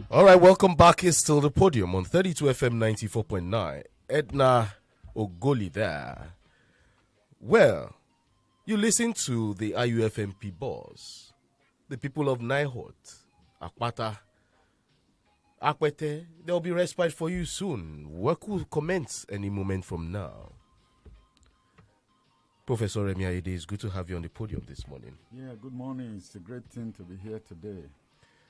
All right, welcome back. It's still the Podium on 32 FM 94.9. Edna Ogoli there. Well, you listen to the IUFMP boss, the people of Naihot, Akpata, Akwete. There will be respite for you soon. Work will commence any moment from now. Professor Remi Ayede, it's good to have you on the podium this morning. Yeah, good morning. It's a great thing to be here today.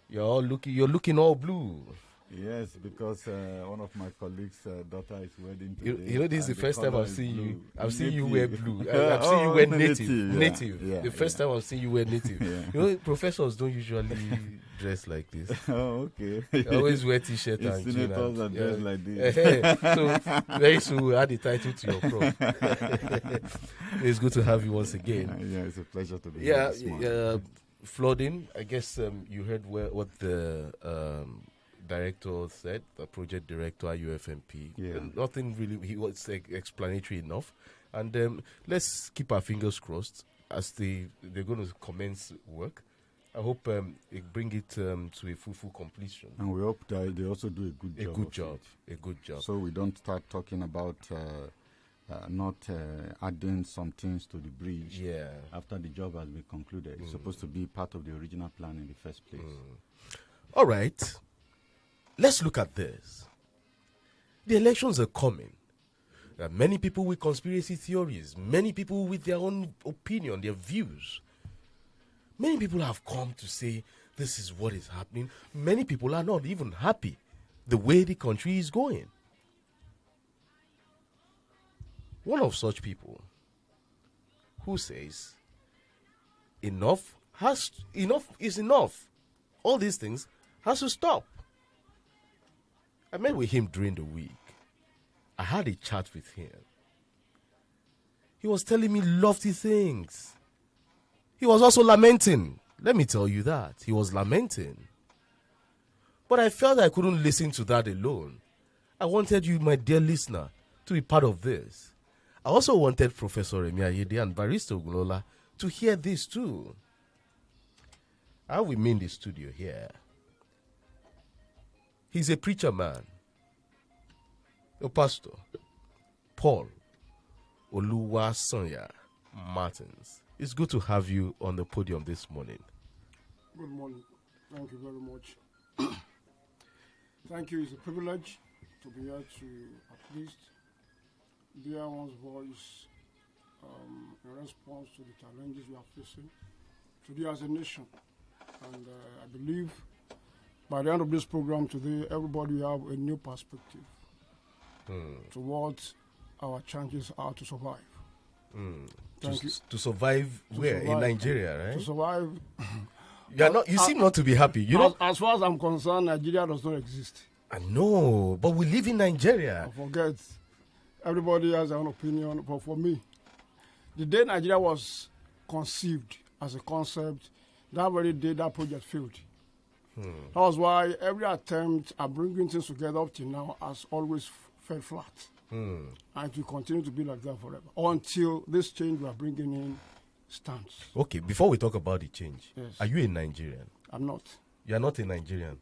You're looking all blue. Yes, because one of my colleagues' daughter is wedding today. You know, this is the first time I've seen you. I've seen you wear blue. I've seen you wear native. Native. Yeah, the first time I've seen you wear native. Yeah. You know, professors don't usually dress like this. Oh, okay. They always wear t-shirt and jeans. Senators are dressed like this. So very soon we'll add the title to your prof. It's good to have you once again. Yeah, it's a pleasure to be here this morning. Flooding, I guess you heard what the director said, the project director at UFMP. Yeah. Nothing really, he was explanatory enough. And let's keep our fingers crossed as they're going to commence work. I hope they bring it to a full completion. And we hope that they also do a good job. A good job. So we don't start talking about not adding some things to the bridge after the job has been concluded. It's supposed to be part of the original plan in the first place. All right. Let's look at this. The elections are coming. There are many people with conspiracy theories, many people with their own opinion, their views. Many people have come to say this is what is happening. Many people are not even happy the way the country is going. One of such people who says enough is enough. All these things has to stop. I met with him during the week. I had a chat with him. He was telling me lofty things. He was also lamenting. Let me tell you that. He was lamenting. But I felt I couldn't listen to that alone. I wanted you, my dear listener, to be part of this. I also wanted Professor Remi Ayede and Barrister Ogunola to hear this too. I have with me in the studio here. He's a preacher man, a pastor, Paul Oluwasanya Martins. It's good to have you on the podium this morning. Good morning. Thank you very much. Thank you. It's a privilege to be here to at least bear one's voice in response to the challenges we are facing today as a nation. And I believe by the end of this program today, everybody will have a new perspective to what our chances are to survive. To survive where? In Nigeria, right? To survive. You seem not to be happy. You know, as far as I'm concerned, Nigeria does not exist. I know, but we live in Nigeria. I forget. everybody has their own opinion, but for me, the day Nigeria was conceived as a concept, that very day that project failed. That was why every attempt at bringing things together up till now has always fell flat. And it will continue to be like that forever until this change we are bringing in stands. Okay, before we talk about the change, yes. Are you a Nigerian? I'm not. You are not a Nigerian?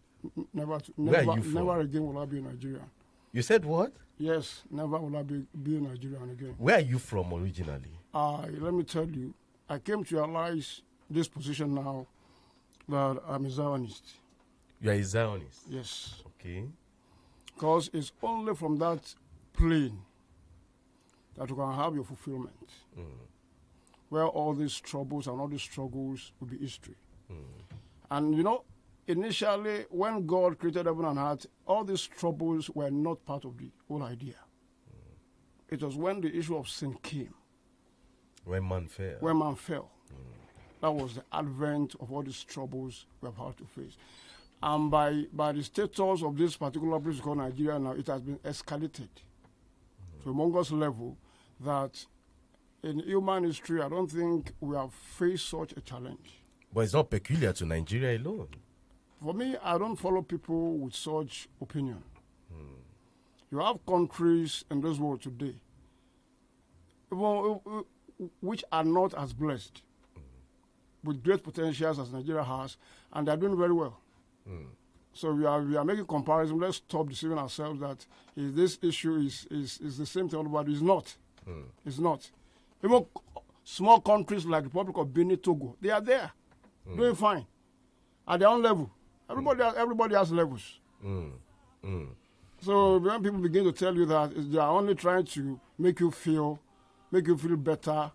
Never. Where are you from? Never again will I be a Nigerian. You said what? Yes, never will I be a Nigerian again. Where are you from originally? Let me tell you, I came to realize this position now that I'm a Zionist. You are a Zionist? Yes. Okay. Because it's only from that plane that you can have your fulfillment. Where all these troubles and all these struggles will be history. And you know, initially when God created heaven and earth, all these troubles were not part of the whole idea. It was when the issue of sin came. When man fell. When man fell. That was the advent of all these troubles we have had to face. And by the status of this particular place called Nigeria now, it has been escalated to a humongous level that in human history, I don't think we have faced such a challenge. But it's not peculiar to Nigeria alone. For me, I don't follow people with such opinion. You have countries in this world today which are not as blessed with great potentials as Nigeria has, and they're doing very well. So we are making comparison. Let's stop deceiving ourselves that this issue is the same thing, but it's not. It's not. Even small countries like the Republic of Benin, Togo, they are there, doing fine, at their own level. Everybody has levels. So when people begin to tell you that they are only trying to make you feel better,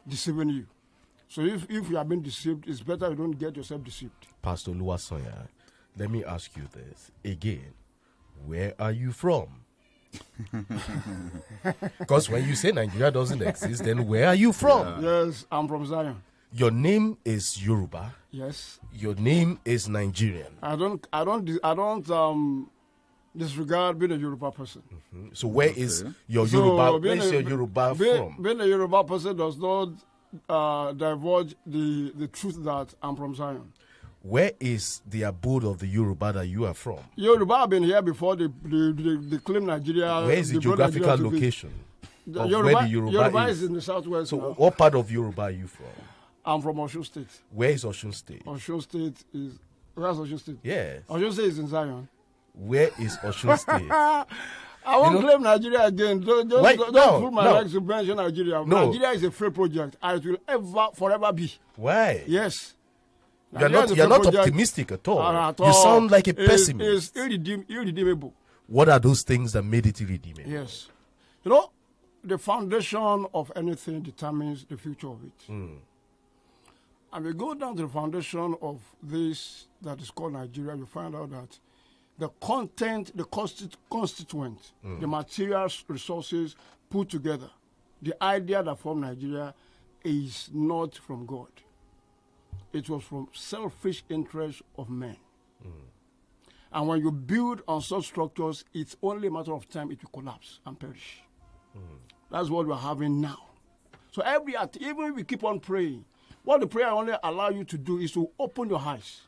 deceiving you. So if you have been deceived, it's better you don't get yourself deceived. Pastor Oluwasonya, let me ask you this again. Where are you from? Because when you say Nigeria doesn't exist, then where are you from? Yes, I'm from Zion. Your name is Yoruba. Yes. Your name is Nigerian. I don't disregard being a Yoruba person. So where is your Yoruba? Where is your Yoruba from? Being a Yoruba person does not divulge the truth that I'm from Zion. Where is the abode of the Yoruba that you are from? Yoruba have been here before they claim Nigeria. Where is the geographical location of where the Yoruba is in the southwest. So now. what part of Yoruba are you from? I'm from Osun State. Where is Osun State? Osun State is... Where's Osun State? Yes. Osun State is in Zion. Where is Osun State? I won't claim Nigeria again. Don't put my legs to mention Nigeria. No. Nigeria is a free project, and it will forever be. Why? Yes. You're not optimistic at all. You sound like a pessimist. It's irredeemable. What are those things that made it irredeemable? Yes. You know, the foundation of anything determines the future of it. And we go down to the foundation of this that is called Nigeria, you find out that the content, the constituent, the materials, resources put together, the idea that formed Nigeria is not from God. It was from selfish interests of men. And when you build on such structures, it's only a matter of time it will collapse and perish. That's what we're having now. So even if we keep on praying, what the prayer only allows you to do is to open your eyes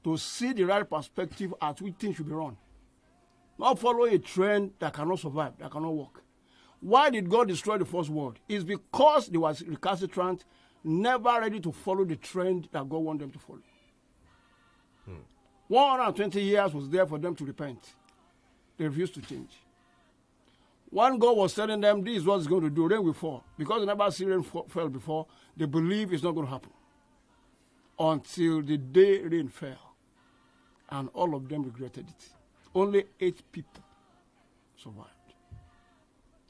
to see the right perspective at which things should be run. Not follow a trend that cannot survive, that cannot work. Why did God destroy the first world? It's because they were recalcitrant, never ready to follow the trend that God wanted them to follow. 120 years was there for them to repent. They refused to change. When God was telling them this is what it's going to do, rain will fall. Because they never seen rain fell before, they believe it's not going to happen. Until the day rain fell. And all of them regretted it. Only 8 people survived.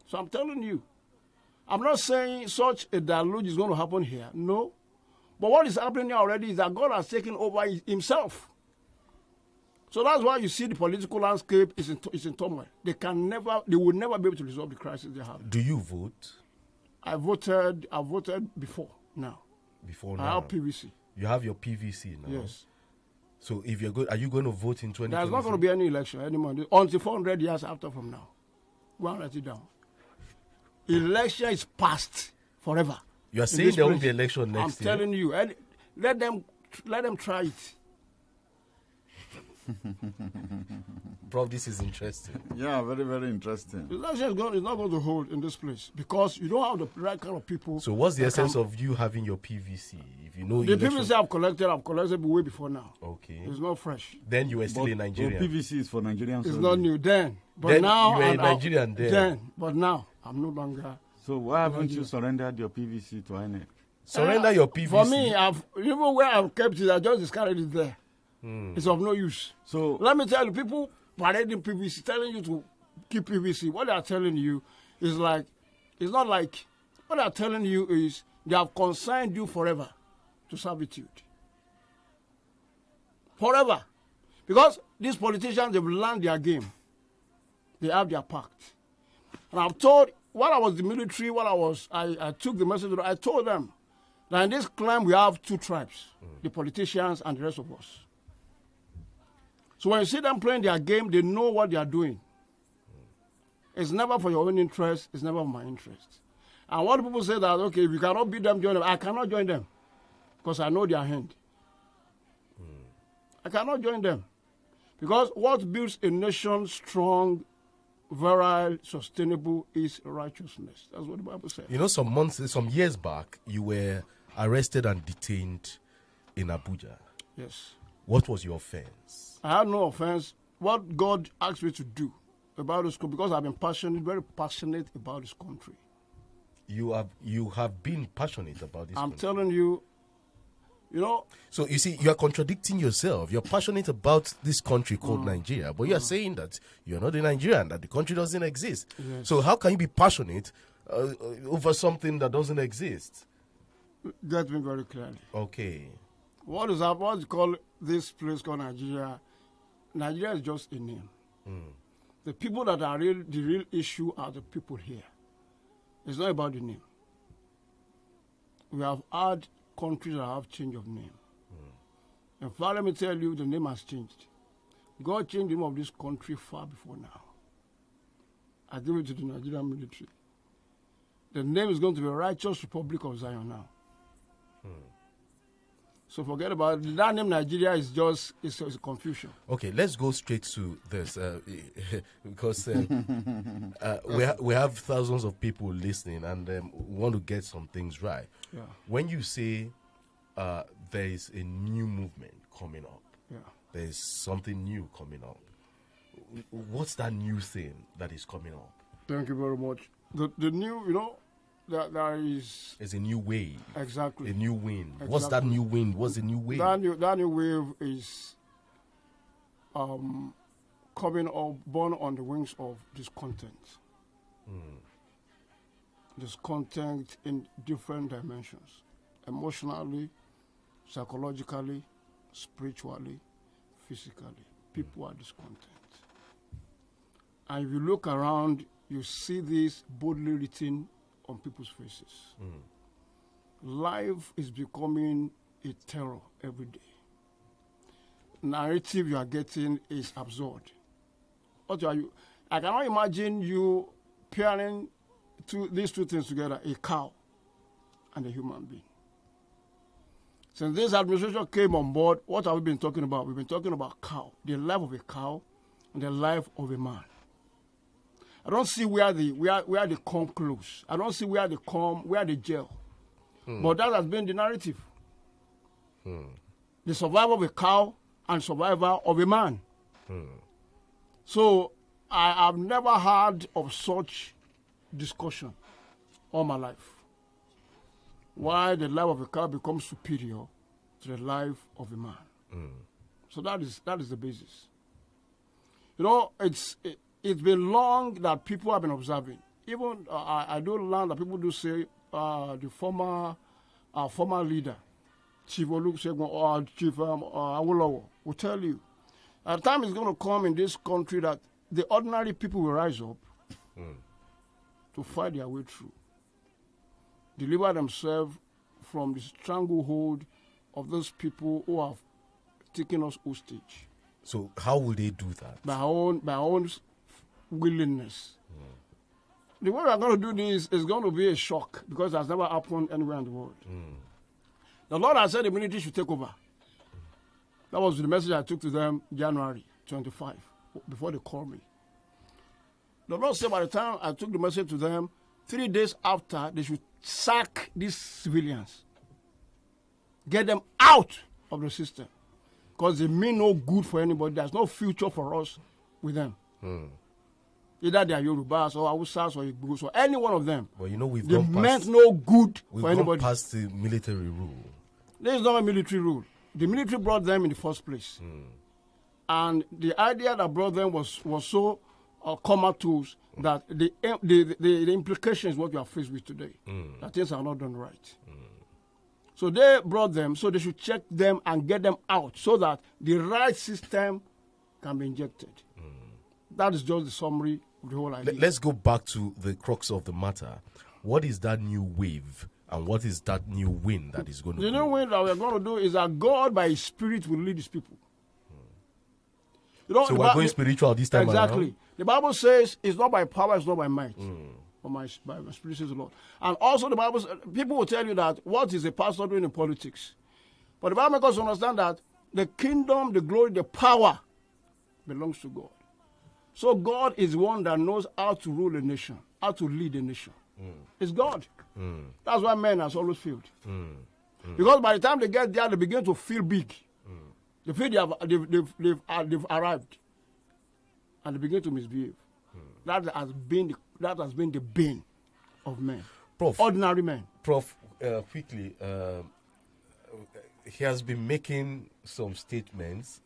So I'm telling you, I'm not saying such a deluge is going to happen here. No. But what is happening here already is that God has taken over himself. So that's why you see the political landscape is in turmoil. They will never be able to resolve the crisis they have. Do you vote? I voted before now. Before now? I have PVC. You have your PVC now? Yes. So if you're good, are you going to vote in 2020? There's not going to be any election anymore until 400 years after from now. Go and write it down. Election is past forever. You are saying there won't be election next year? I'm telling you. And let them try it. Prof, this is interesting. Yeah, very, very interesting. The election is not going to hold in this place because you don't have the right kind of people. So what's the essence of you having your PVC? If you know the PVC I've collected way before now. Okay. It's not fresh. Then you were still in Nigeria. PVC is for Nigerians. It's not new then. But then now you were in Nigeria then. But now I'm no longer. So why haven't you surrendered your PVC to INEC? Surrender your PVC. For me, even where I've kept it, I just discarded it there. It's of no use. So let me tell you, people parading PVC, telling you to keep PVC. What they are telling you is like, it's not like, what they are telling you is they have consigned you forever to servitude. Forever. Because these politicians, they've learned their game. They have their pact. And I've told, while I was in the military, I took the message, I told them that in this clan we have two tribes, the politicians and the rest of us. So when you see them playing their game, they know what they are doing. It's never for your own interest, it's never for my interest. And what people say that, okay, if you cannot beat them, join them. I cannot join them because I know their hand. I cannot join them. Because what builds a nation strong, virile, sustainable is righteousness. That's what the Bible says. You know, some years back, you were arrested and detained in Abuja. Yes. What was your offense? I had no offense. What God asked me to do about this country, because I've been passionate, very passionate about this country. You have been passionate about this I'm country. telling you, you know. So you see, you are contradicting yourself. You're passionate about this country called Nigeria, but you are saying that you're not a Nigerian, that the country doesn't exist. Yes. So how can you be passionate over something that doesn't exist? Get me very clearly. Okay. What is that? What you call this place called Nigeria? Nigeria is just a name. The people that are the real issue are the people here. It's not about the name. We have had countries that have change of name. In fact, let me tell you, the name has changed. God changed the name of this country far before now. I give it to the Nigerian military. The name is going to be Righteous Republic of Zion now. So forget about it. That name Nigeria is just it's a confusion. Okay, let's go straight to this because we have thousands of people listening and we want to get some things right. Yeah. When you say there is a new movement coming up, there is something new coming up. What's that new thing that is coming up? Thank you very much. The new, you know, there is... It's a new wave. Exactly. A new wind. Exactly. What's that new wind? What's the new wave? That new wave is coming up, born on the wings of discontent. Discontent in different dimensions. Emotionally, psychologically, spiritually, physically. People are discontent. And if you look around, you see this boldly written on people's faces. Life is becoming a terror every day. Narrative you are getting is absurd. What are you? I cannot imagine you pairing these two things together, a cow and a human being. Since this administration came on board, what have we been talking about? We've been talking about cow, the life of a cow and the life of a man. I don't see where they come close. I don't see where they gel. But that has been the narrative. The survival of a cow and survival of a man. So I have never heard of such discussion all my life. Why the life of a cow becomes superior to the life of a man. So that is the basis. You know, it's been long that people have been observing. Even I do learn that people do say the former leader, Chief Olusegun or Chief Awolowo, will tell you, a time is going to come in this country that the ordinary people will rise up to fight their way through, deliver themselves from the stranglehold of those people who have taken us hostage. So how will they do that? By our own willingness. the way we are going to do this is going to be a shock because it has never happened anywhere in the world. The Lord has said the military should take over. That was the message I took to them January 25, before they called me. The Lord said by the time I took the message to them, 3 days after, they should sack these civilians. Get them out of the system. Because they mean no good for anybody. There's no future for us with them. Either they are Yorubas or Hausas or Igbo's or any one of them. But you know, they meant no good for anybody. We've gone past the military rule. There is not a military rule. The military brought them in the first place. And the idea that brought them was so comatose that the implication is what we are faced with today. That things are not done right. So they brought them, so they should check them and get them out so that the right system can be injected. That is just the summary of the whole idea. Let's go back to the crux of the matter. What is that new wave and what is that new wind that is going to The new wind that we are going to do is that God by His Spirit will lead His people. You know, so we're going spiritual this time exactly. around? The Bible says it's not by power, it's not by might. But by my spirit says the Lord. And also the Bible, people will tell you that what is a pastor doing in politics? But the Bible makes us understand that the kingdom, the glory, the power belongs to God. So God is one that knows how to rule a nation, how to lead a nation. It's God. That's why men has always failed. Because by the time they get there, they begin to feel big. They feel they've arrived. And they begin to misbehave. That has been the bane of men. Prof, ordinary men. Prof, quickly, he has been making some statements.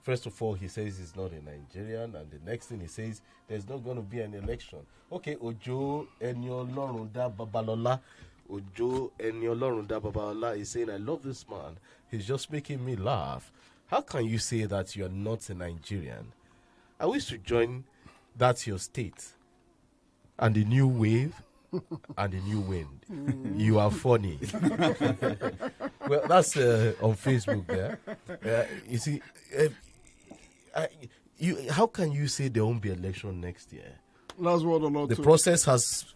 First of all, he says he's not a Nigerian, and the next thing he says, there's not going to be an election. Okay, Ojo Eniolorun da Babalola. Ojo Eniolorun da Babalola is saying, I love this man. He's just making me laugh. How can you say that you're not a Nigerian? I wish to join that's your state. And the new wave and the new wind. You are funny. Well, that's on Facebook there. You see, how can you say there won't be election next year? That's what the Lord told you. The process has...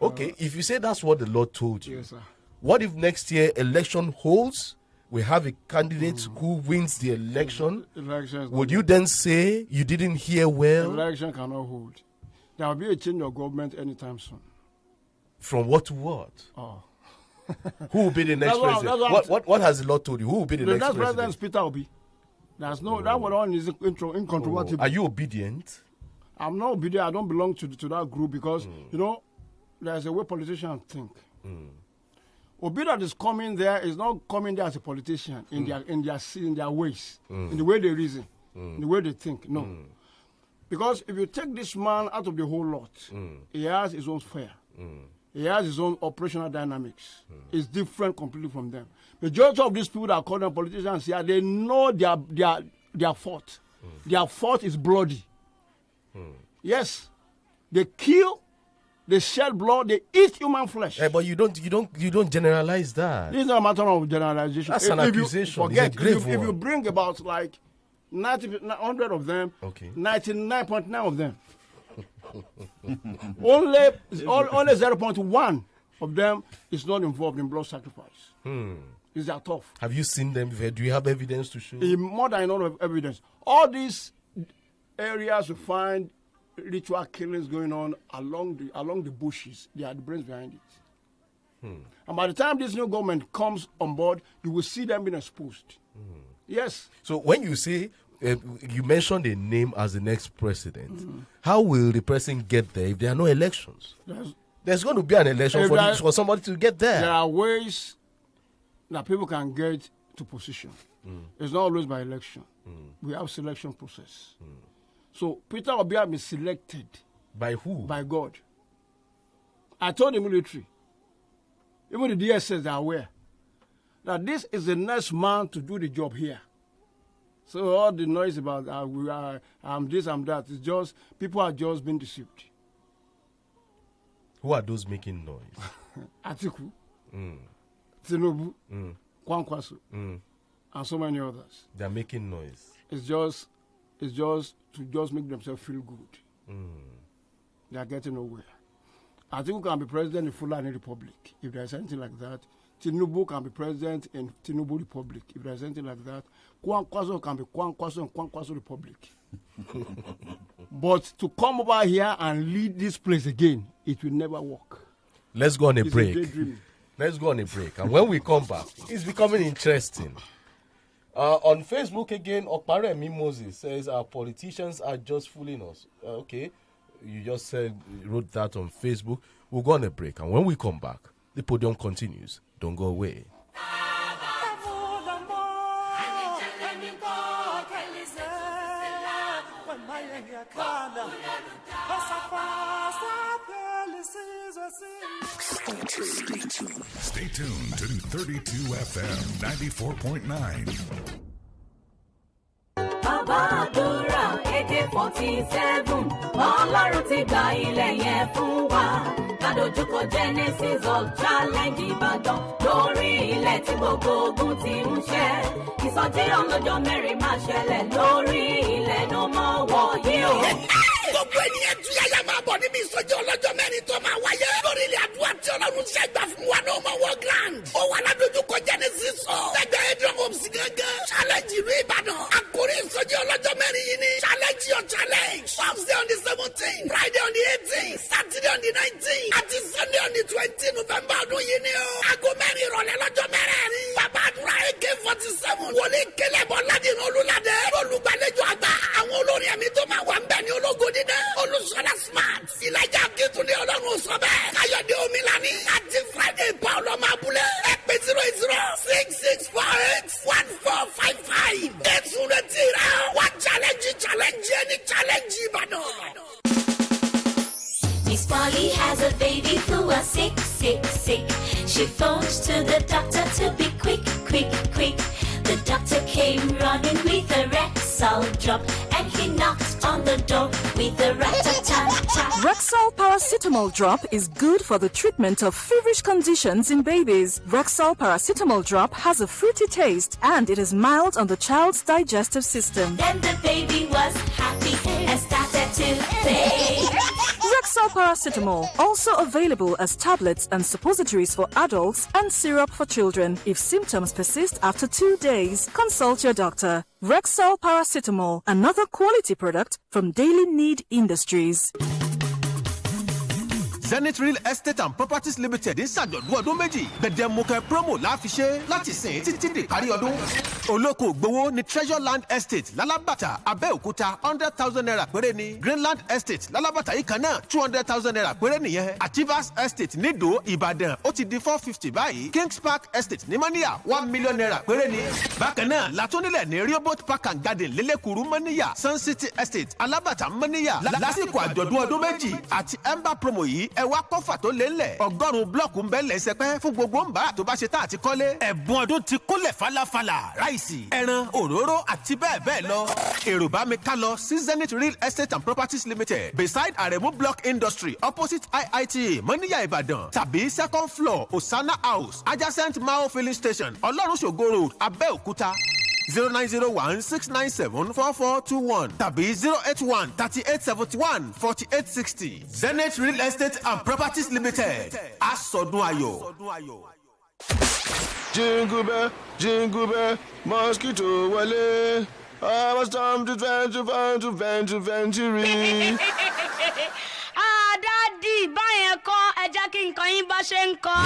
Okay, if you say that's what the Lord told you, yes, sir. What if next year election holds? We have a candidate who wins the election. Would you then say you didn't hear well? Election cannot hold. There will be a change of government anytime soon. From what to what? Oh. Who will be the next president? What has the Lord told you? Who will be the next president? The next president is Peter Obi. There's no, that one is incontrovertible. Are you obedient? I'm not obedient. I don't belong to that group because, you know, there's a way politicians think. Obi that is coming there is not coming there as a politician in their ways, in the way they reason, in the way they think. No. Because if you take this man out of the whole lot, he has his own fare. He has his own operational dynamics. It's different completely from them. Majority of these people that call them politicians here, they know their fault. Their fault is bloody. Yes, they kill. They shed blood. They eat human flesh. Yeah, but you don't generalize that. This is not a matter of generalization. That's an accusation. Forget, if you bring about like 100 of them, okay, 99.9 of them, only 0.1 of them is not involved in blood sacrifice. Is that tough? Have you seen them? Do you have evidence to show? More than enough evidence. All these areas you find ritual killings going on along the bushes. They are the brains behind it. And by the time this new government comes on board, you will see them being exposed. Yes. So when you say, you mentioned a name as the next president, how will the person get there if there are no elections? There's going to be an election for somebody to get there. There are ways that people can get to position. It's not always by election. We have selection process. So Peter Obi has been selected. By who? By God. I told the military, even the DSS are aware, that this is the next man to do the job here. So all the noise about this, I'm that, it's just, people are just being deceived. Who are those making noise? Atiku, Tinubu, Kwankwaso, and so many others. They're making noise. It's just to make themselves feel good. They are getting nowhere. Atiku can be president in Fulani Republic, if there's anything like that. Tinubu can be president in Tinubu Republic, if there's anything like that. Kwankwaso can be Kwankwaso in Kwankwaso Republic. But to come over here and lead this place again, it will never work. Let's go on a break. Let's go on a break. And when we come back, it's becoming interesting. On Facebook again, Okparemi Moses says our politicians are just fooling us. Okay, you just wrote that on Facebook. We'll go on a break. And when we come back, the podium continues. Don't go away. Stay tuned to 32 FM 94.9. Àbádúrà AK-47 Ọlọ́run ti gba ilẹ̀ yẹn fún wa. Kádojúkọ Genesis of Challenge Ìbàdàn lórí ilẹ̀ tí gbogbo ogun ti ń ṣẹ́. Ìsọjí ọlọ́jọ́ mẹ́rin máa ṣẹlẹ̀ lórí ilẹ̀ no more war yìí o. Gbogbo ènìyàn tún yáyà máa bọ̀ níbi ìsọjí ọlọ́jọ́ mẹ́rin tó máa wáyé. Lórí ilẹ̀ àdúrà tí Ọlọ́run ṣe gbà fún wa no more war grand. Ó wà ládojúkọ Genesis ọ̀. Lẹ́gbẹ̀ẹ́ Adrian Homes gángan. Challenge ìlú Ìbàdàn. Àkórí ìsọjí ọlọ́jọ́ mẹ́rin yìí ni challenge your challenge. Thursday on the 17th, Friday on the 18th, Saturday on the 19th, àti Sunday on the 20th November ọdún yìí ni o. Aago mẹ́rin ìrọ̀lẹ́ lọ́jọ́ mẹ́rẹ̀ẹ̀rin. Bàbá àdúrà AK-47. Wòlíì Kélébọ̀ Ládìrún Olúládé. Olùgbàlejò àgbà. Àwọn olórin ẹ̀mí tó máa wà ń bẹ̀ ní ológo dídẹ́. Olùsọ̀lá Smart. Ìlàjà Akíntúndé Ọlọ́run sọ bẹ́ẹ̀. Káyọ̀dé Omilani. Àti Friday Paul ọmọ abúlé. Ẹ pè 08066481455. Ètò rẹ̀ ti rẹ̀. Wá challenge ẹni challenge Ìbàdàn. Miss Polly has a baby who was sick. She phoned to the doctor to be quick. The doctor came running with a Rexall drop, and he knocked on the door with a rat-a-tat-tat. Rexall paracetamol drop is good for the treatment of feverish conditions in babies. Rexall paracetamol drop has a fruity taste, and it is mild on the child's digestive system. Then the baby was happy and started to play. Rexall paracetamol, also available as tablets and suppositories for adults and syrup for children. If symptoms persist after 2 days, consult your doctor. Rexall paracetamol, another quality product from Daily Need Industries. Zenith Real Estate and Properties Limited ń ṣàjọ̀dún ọdún méjì. Gbẹ̀dẹ̀mukẹ́ promo la fi ṣe láti sìn títí di ìparí ọdún. Olóko ògbówó ni Treasure Land Estate Lálàbàtà Abẹ́òkúta 100,000 naira péré ni. Greenland Estate Lálàbàtà yìí kan náà 200,000 naira péré nìyẹn. Achievers Estate Nídò Ìbàdàn ó ti di 450 báyìí. Kings Park Estate ní Mọ́níyà 1 million naira péré ni. Bákan náà látúnilẹ̀ ní Rehoboth Park and Garden Lélẹ́kùrú Mọ́níyà Sun City Estate Alábàtà Mọ́níyà. Lásìkò àjọ̀dún ọdún méjì àti Ember promo yìí ẹ wá kọ́fà tó lé ńlẹ̀ 100 blọ́ọ̀kù ń bẹ́ lẹ́sẹ̀ pẹ́ fún gbogbo ńbàrà tó bá ṣe tá àti kọ́lé. Ẹ̀bùn ọdún ti kúnlẹ̀ falafala ráìsì ẹran òróró àti bẹ́ẹ̀ bẹ́ẹ̀ lọ. Èrò bá mi ká lọ sí Zenith Real Estate and Properties Limited beside Aremu Block Industry opposite IITA Mọ́níyà Ìbàdàn tàbí second floor Osana House adjacent Mao filling station Ọlọ́runṣògo Road Abẹ́òkúta. 0901-697-4421 tàbí 081-3871-4860. Zenith Real Estate and Properties Limited. Asọdún ayọ̀. Jingle bell, mosquito wọlé. I was time to venture. Dádì, báyẹn kọ́ ẹ jẹ́ kí nǹkan yín bá ṣe ń kọ́.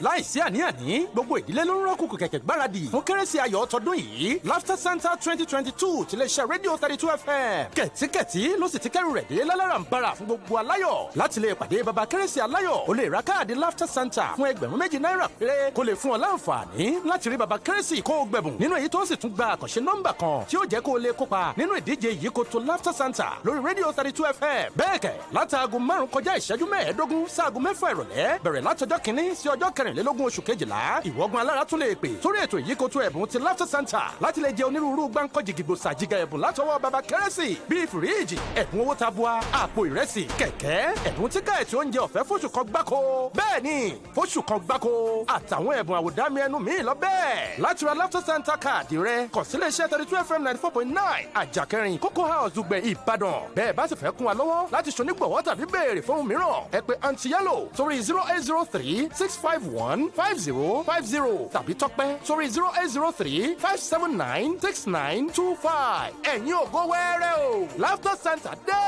láìsí àní-àní gbogbo ìdílé ló ń rọ́kùnkùn kẹ̀kẹ́ gbáradì fún kérésì ayọ̀ tọdún yìí Laughter Santa 2022 tiléeṣẹ́ rédíò 32 FM kẹ̀tíkẹ̀tí ló sì ti kẹ́rù rẹ̀ dé láláràǹbarà fún gbogbo aláyọ̀ láti lè pàdé baba kérésì aláyọ̀ ó lè ra káàdì Laughter Santa fún $2 náírà péré kó lè fún ọ láǹfààní láti rí baba kérésì kó o gbẹ̀bùn nínú èyí tó sì tún gba àkànṣe nọ́mbà kan tí ó jẹ́ kó o lè kópa nínú ìdíje yìí kó tó Laughter Santa lórí rédíò 32 FM bẹ́ẹ̀ kẹ̀ látàgò 5 kọjá ìṣẹ́jú 15 sáàgò 6 ìrọ̀lẹ́ bẹ̀rẹ̀ látọjọ́ kìíní sí ọjọ́ 14 kẹrìnlélógún oṣù kejìlá ìwọ́gun alára tún lè pè sórí ètò ìyíkoto ẹ̀bùn ti Laughter Center láti lè jẹ onírúurú gbáǹkọ́ jìgìgbò sàjìgà ẹ̀bùn látọwọ́ baba kérésì bíi fìríìjì ẹ̀bùn owó tabua àpò ìrẹsì kẹ̀kẹ́ ẹ̀bùn tíkẹ́ẹ̀tì oúnjẹ ọ̀fẹ́ fóṣù kan gbáko bẹ́ẹ̀ ni fóṣù kan gbáko àtàwọn ẹ̀bùn àwòdámi ẹnu míì lọ bẹ́ẹ̀ láti ra Laughter Center káàdì rẹ kàn sí iléeṣẹ́ 32 FM 94.9 àjàkẹrin Cocoa House Dùgbẹ̀ Ìbàdàn bẹ́ẹ̀ bá sì fẹ́ kún wa lọ́wọ́ láti ṣonígbọ̀wọ́ tàbí béèrè fún ohun mìíràn ẹ pè Aunty Yellow sórí 0803 651 5050 tàbí Tọ́pẹ́ sórí 0803 579 6925 ẹ̀yin ògo wẹ́rẹ́ o Laughter Center dé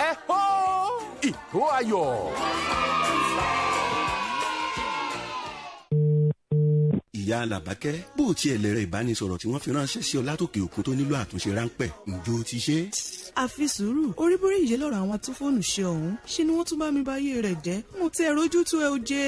ẹ hó ìró ayọ̀. ìyá làbákẹ́ bó o tiẹ̀ lẹ̀rẹ̀ ìbánisọ̀rọ̀ tí wọ́n fi ránṣẹ́ sí ọ látòkè òkun tó nílò àtúnṣe ráńpẹ́ ǹjọ́ o ti ṣe. àfi sùúrù oríborí ìyé lọ́rọ̀ àwọn tó fóònù ṣe ọ̀hún ṣe ni wọ́n tún bá mi bá yé rẹ̀ jẹ́ mo ti ẹ̀rọ ojú tó ẹ o jẹ́.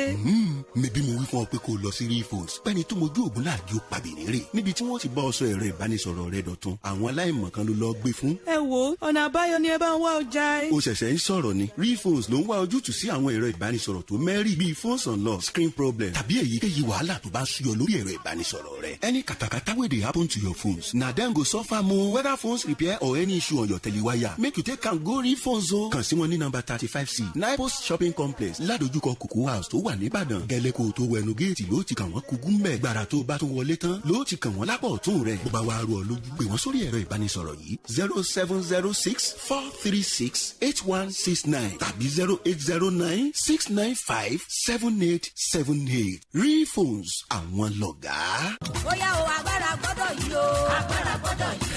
mẹbí mo wí fún ọ pé kó o lọ sí Refos pẹ́ni tó mojú ògùn láàjò pàbínú rè níbi tí wọ́n ti bá ọ sọ ẹ̀rọ ìbánisọ̀rọ̀ rẹ dọ̀tun àwọn aláìmọ̀ kan ló lọ gbé fún. ẹ wo ọ̀nà àbáyọ ni ẹ bá ń wá ọjà ẹ. o ṣẹ̀ṣẹ̀ ń sọ̀rọ̀ ni Refos ló ń wá ojútùú sí àwọn ẹ̀rọ ìbánisọ̀rọ̀ tó mẹ́rì bíi phones unlocked screen problem tàbí èyíkéyìí wàhálà tó bá ń súyọ lórí ẹ̀rọ ìbánisọ̀rọ̀ rẹ. any katakata wey dey happen to your phones na dem go suffer more whether phones repair or any issue on your telewire make you take am go Refos o. kàn sí wọn ní nọ́mbà 35C Nipos shopping complex ládojúkọ Cocoa House tó wà nìbàdàn gẹ́lẹ́ kó o tó wẹnu géètì ló ti kàn wọ́n kúgú mbẹ̀ gbàrà tó bá tún wọlé tán ló ti kàn wọ́n lápá ọ̀tún rẹ̀ bó bá wá rú ọ lójú pé wọ́n sórí ẹ̀rọ ìbánisọ̀rọ̀ yìí 0706 436 8169 tàbí 0809 695 7878 Refos àwọn lọ̀gá. ó yá o agbára gbọ́dọ̀ yìí o agbára gbọ́dọ̀ yìí.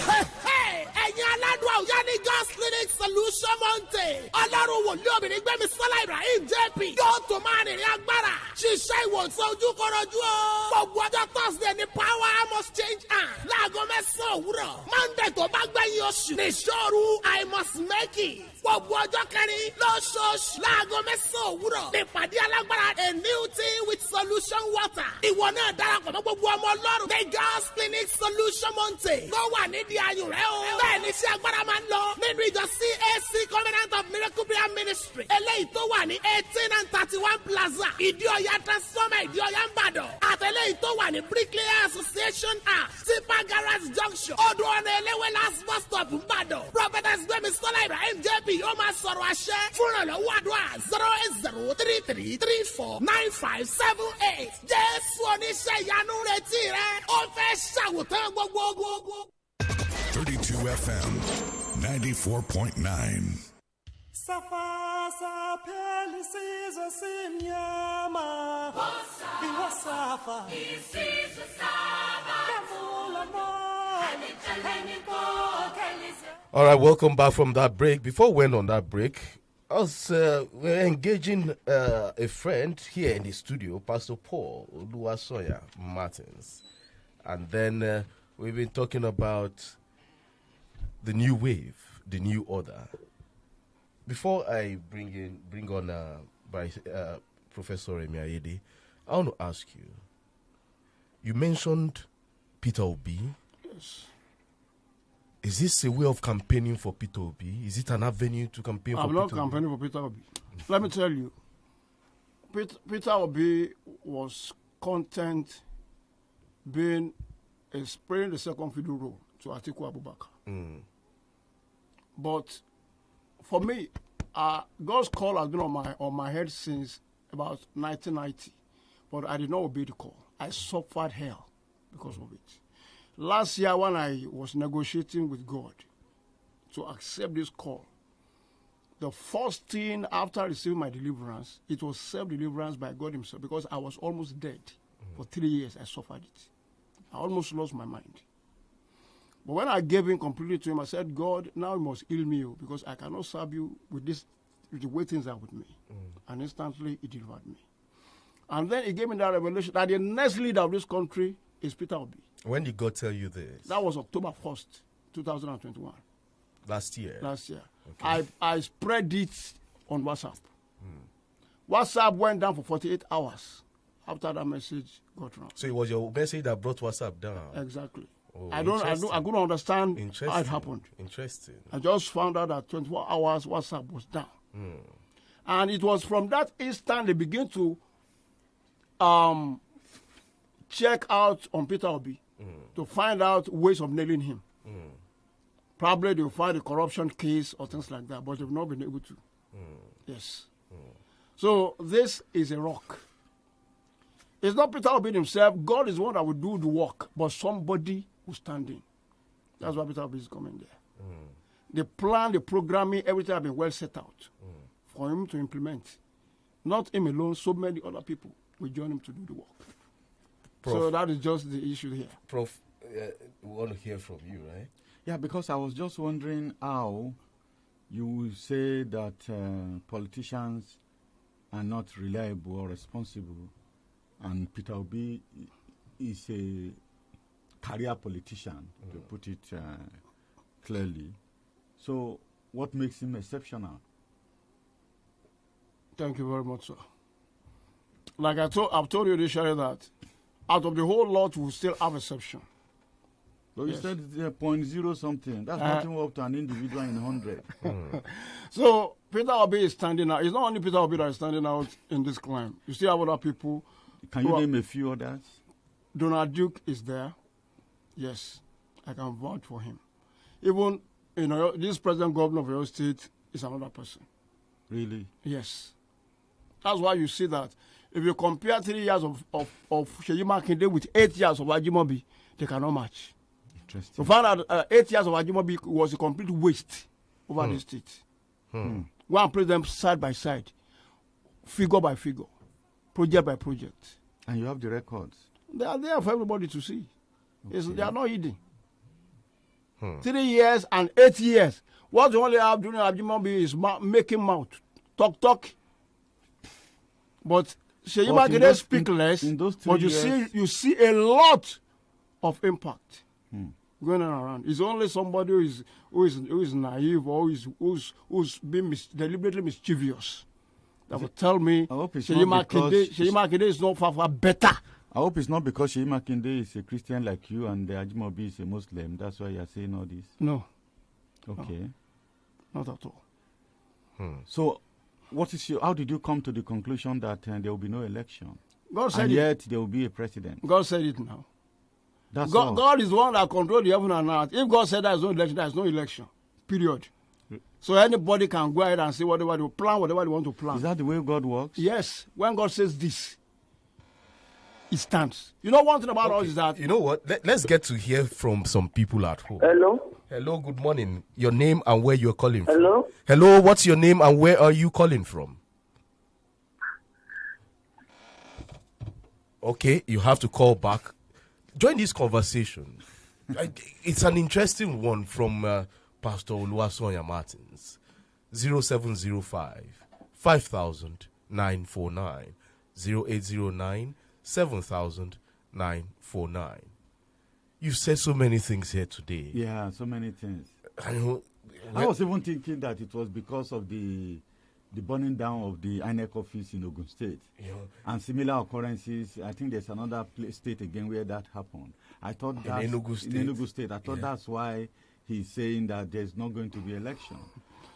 ẹ̀yin aládùn àwùjá ní God's Clinic Solution Mountain ọlọ́run wòlíì obìnrin gbẹ́mi Sọ́lá Ibrahim JP yóò tó máa rìnrìn agbára ṣiṣẹ́ ìwòsàn ojú kọrọjú o. gbogbo ọjọ́ Thursday ni power must change hand láago 9 òwúrọ̀ Monday tó bá gbẹ̀yìn oṣù ní ìṣòro I must make it gbogbo ọjọ́ kẹrin lóṣooṣù láago 9 òwúrọ̀ nípàdé alágbára a new thing with solution water. ìwọ náà darapọ̀ mọ́ gbogbo ọmọ ọlọ́run ní God's Clinic Solution Mountain ló wà nídìí ayùn rẹ o. bẹ́ẹ̀ ni iṣẹ́ agbára máa ń lọ nínú ìjọ CAC Covenant of Miracle Prayer Ministry eléyìí tó wà ní 18 and 31 Plaza Ìdíọ̀yà transformer Ìdíọ̀yà Ìbàdàn àtẹlẹ́yìí tó wà ní Bricklayer Association Tipa Garage Junction ọdún ọ̀nà ẹlẹ́wẹ̀ last bus stop Ìbàdàn. Prophetess Gbẹ́mi Sọ́lá Ibrahim JP yóò máa sọ̀rọ̀ àṣẹ fúnrànlọ́wọ́ àdúrà 08033349578. Jésù oníṣẹ́ ìyanu retí rẹ ó fẹ́ ṣàwòtán gbogbogbò. 32 FM 94.9. Safasa pelisizo simnyama iwasafa isizo saba kavula no All right, welcome back from that break. Before we went on that break, I was we're engaging a friend here in the studio, Pastor Paul Oluwasoya Martins, and then we've been talking about the new wave, the new order. Before I bring on Professor Remi Ayede, I want to ask you. You mentioned Peter Obi. Yes. Is this a way of campaigning for Peter Obi? Is it an avenue to campaign for Peter Obi? I'm not campaigning for Peter Obi. Let me tell you, Peter Obi was content being playing the second fiddle role to Atiku Abubakar. But for me, God's call has been on my head since about 1990, but I did not obey the call. I suffered hell because of it. Last year, when I was negotiating with God to accept this call, the first thing after receiving my deliverance, it was self-deliverance by God himself, because I was almost dead. For 3 years, I suffered it. I almost lost my mind. But when I gave in completely to him, I said, God, now you must heal me, because I cannot serve you with the way things are with me. And instantly, he delivered me. And then he gave me that revelation that the next leader of this country is Peter Obi. When did God tell you this? That was October 1st, 2021. Last year? Last year. Okay. I spread it on WhatsApp. WhatsApp went down for 48 hours after that message got around. So it was your message that brought WhatsApp down? Exactly. Oh, I couldn't understand how it happened. Interesting. I just found out that 24 hours WhatsApp was down. And it was from that instant they began to check out on Peter Obi to find out ways of nailing him. Probably they'll find a corruption case or things like that, but they've not been able to. Yes. So this is a rock. It's not Peter Obi himself. God is the one that will do the work, but somebody will stand in. That's why Peter Obi is coming there. The plan, the programming, everything have been well set out for him to implement. Not him alone, so many other people will join him to do the work. Prof, so that is just the issue here. Prof, we want to hear from you, right? Yeah, because I was just wondering how you will say that politicians are not reliable or responsible, and Peter Obi is a career politician, to put it clearly. So what makes him exceptional? Thank you very much, sir. Like I've told you initially that out of the whole lot, we still have exception. But you said 0.0 something. That's nothing up to an individual in 100. So Peter Obi is standing out. It's not only Peter Obi that is standing out in this climb. You still have other people. Can you name a few others? Donald Duke is there. Yes, I can vouch for him. Even this present governor of your state is another person. Really? Yes. That's why you see that if you compare 3 years of Seyi Makinde with 8 years of Ajimobi, they cannot match. Interesting. You find out 8 years of Ajimobi was a complete waste over the state. Go and place them side by side, figure by figure, project by project. And you have the records? They are there for everybody to see. Okay. They are not hidden. 3 years and 8 years. What you only have during Ajimobi is making mouth, talk. But Seyi Makinde speak less, but you see a lot of impact going on around. It's only somebody who is naive or who's being deliberately mischievous that will tell me Seyi Makinde is not far better. I hope it's not because Seyi Makinde is a Christian like you and Ajimobi is a Muslim. That's why you're saying all this. No. Okay. No. Not at all. So, how did you come to the conclusion that there will be no election? God said and yet there will be a president. God said it now. That's all. God is the one that controls the heaven and earth. If God said there is no election, there is no election. Period. So anybody can go ahead and say whatever they plan, whatever they want to plan. Is that the way God works? Yes. When God says this, it stands. You know one thing about us is that... You know what? Let's get to hear from some people at home. Hello, good morning. Your name and where you're calling from. Hello, what's your name and where are you calling from? Okay, you have to call back. Join this conversation. It's an interesting one from Pastor Oluwasonya Martins. 0705 5000 949 0809 7,949. You've said so many things here today. Yeah, so many things. I was even thinking that it was because of the burning down of the INEC office in Ogun State. Yeah. And similar occurrences. I think there's another state again where that happened. I thought that in Enugu State. I thought that's why he's saying that there's not going to be election.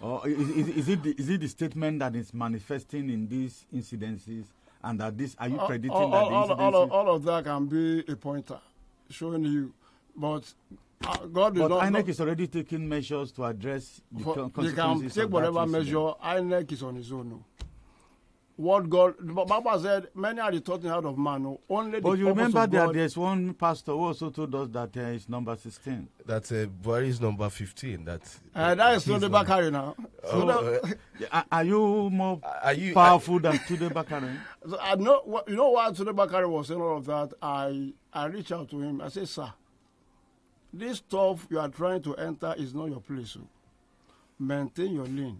Or is it the statement that is manifesting in these incidences? And that are you predicting that all of that can be a pointer showing you, but God is not. INEC is already taking measures to address the consequences. They can take whatever measure. INEC is on his own. No. What God, Baba said, many are the thoughts out of man. No. Only the but you remember that God, there's one pastor who also told us that it's number 16. That's Buhari's number 15. That is Tunde Bakare now. Are you more powerful than Tunde Bakare? So you know why Tunde Bakare was saying all of that? I reached out to him. I said, sir, this stuff you are trying to enter is not your place. So maintain your lane.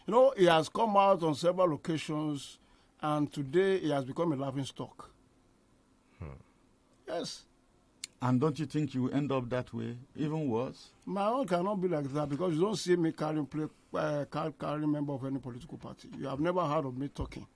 You know, he has come out on several occasions, and today he has become a laughing stock. Yes. And don't you think you end up that way, even worse? My own cannot be like that because you don't see me carrying member of any political party. You have never heard of me talking.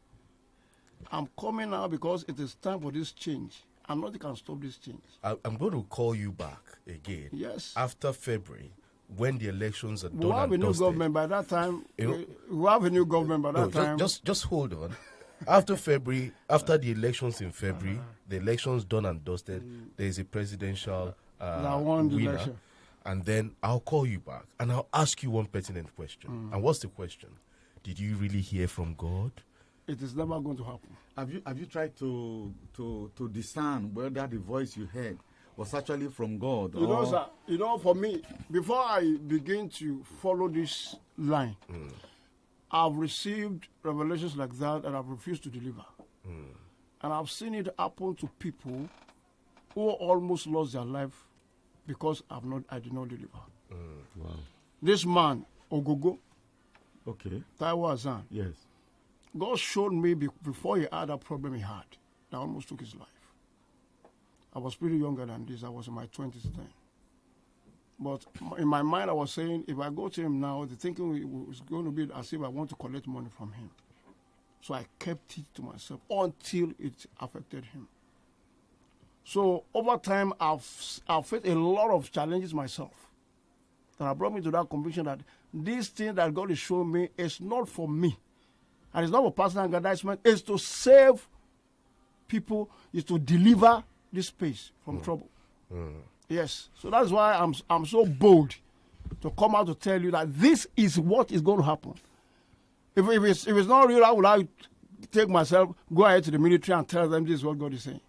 I'm coming now because it is time for this change. And nothing can stop this change. I'm going to call you back again. Yes. After February, when the elections are done. We'll have a new government by that time. We'll have a new government by that time. Just hold on. after February, after the elections in February, the elections done and dusted, there is a presidential winner. And then I'll call you back and I'll ask you one pertinent question. And what's the question? Did you really hear from God? It is never going to happen. Have you tried to discern whether the voice you heard was actually from God? You know, sir, for me, before I begin to follow this line, I've received revelations like that and I've refused to deliver. And I've seen it happen to people who almost lost their life because I did not deliver. Wow. This man, OGBOGU, Taiwo Hassan, yes. God showed me before he had that problem he had that almost took his life. I was pretty younger than this. I was in my 20s then. But in my mind, I was saying, if I go to him now, the thinking was going to be as if I want to collect money from him. So I kept it to myself until it affected him. So over time, I've faced a lot of challenges myself that have brought me to that conviction that this thing that God is showing me is not for me. And it's not for personal aggrandizement. It's to save people, is to deliver this space from trouble. Yes. So that's why I'm so bold to come out to tell you that this is what is going to happen. If it's not real, how would I take myself, go ahead to the military and tell them this is what God is saying?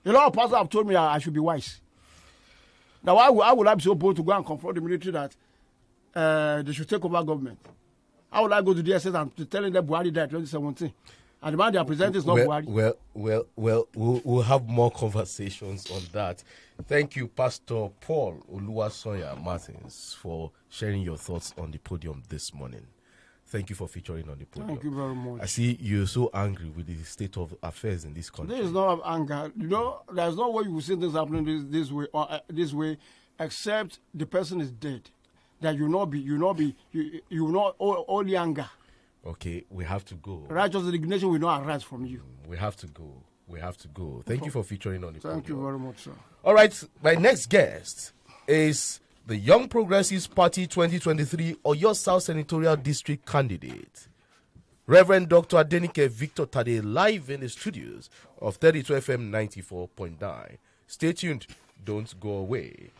A lot of pastors have told me I should be wise. Now, why would I be so bold to go and confront the military that they should take over government? How would I go to DSS and telling them Buhari died in 2017? And the man they are presenting is not Buhari. Well, we'll have more conversations on that. Thank you, Pastor Paul Oluwasonya Martins, for sharing your thoughts on the podium this morning. Thank you for featuring on the podium. Thank you very much. I see you're so angry with the state of affairs in this country. There is no anger. You know, there's no way you will see things happening this way, except the person is dead. That you will not only anger. Okay, we have to go. Righteous indignation will not arise from you. We have to go. Thank you for featuring on the podium. Thank you very much, sir. All right, my next guest is the Young Progressives Party 2023 Oyo South Senatorial District candidate, Reverend Dr. Adenike Victor Tade, live in the studios of 32 FM 94.9. Stay tuned. Don't go away.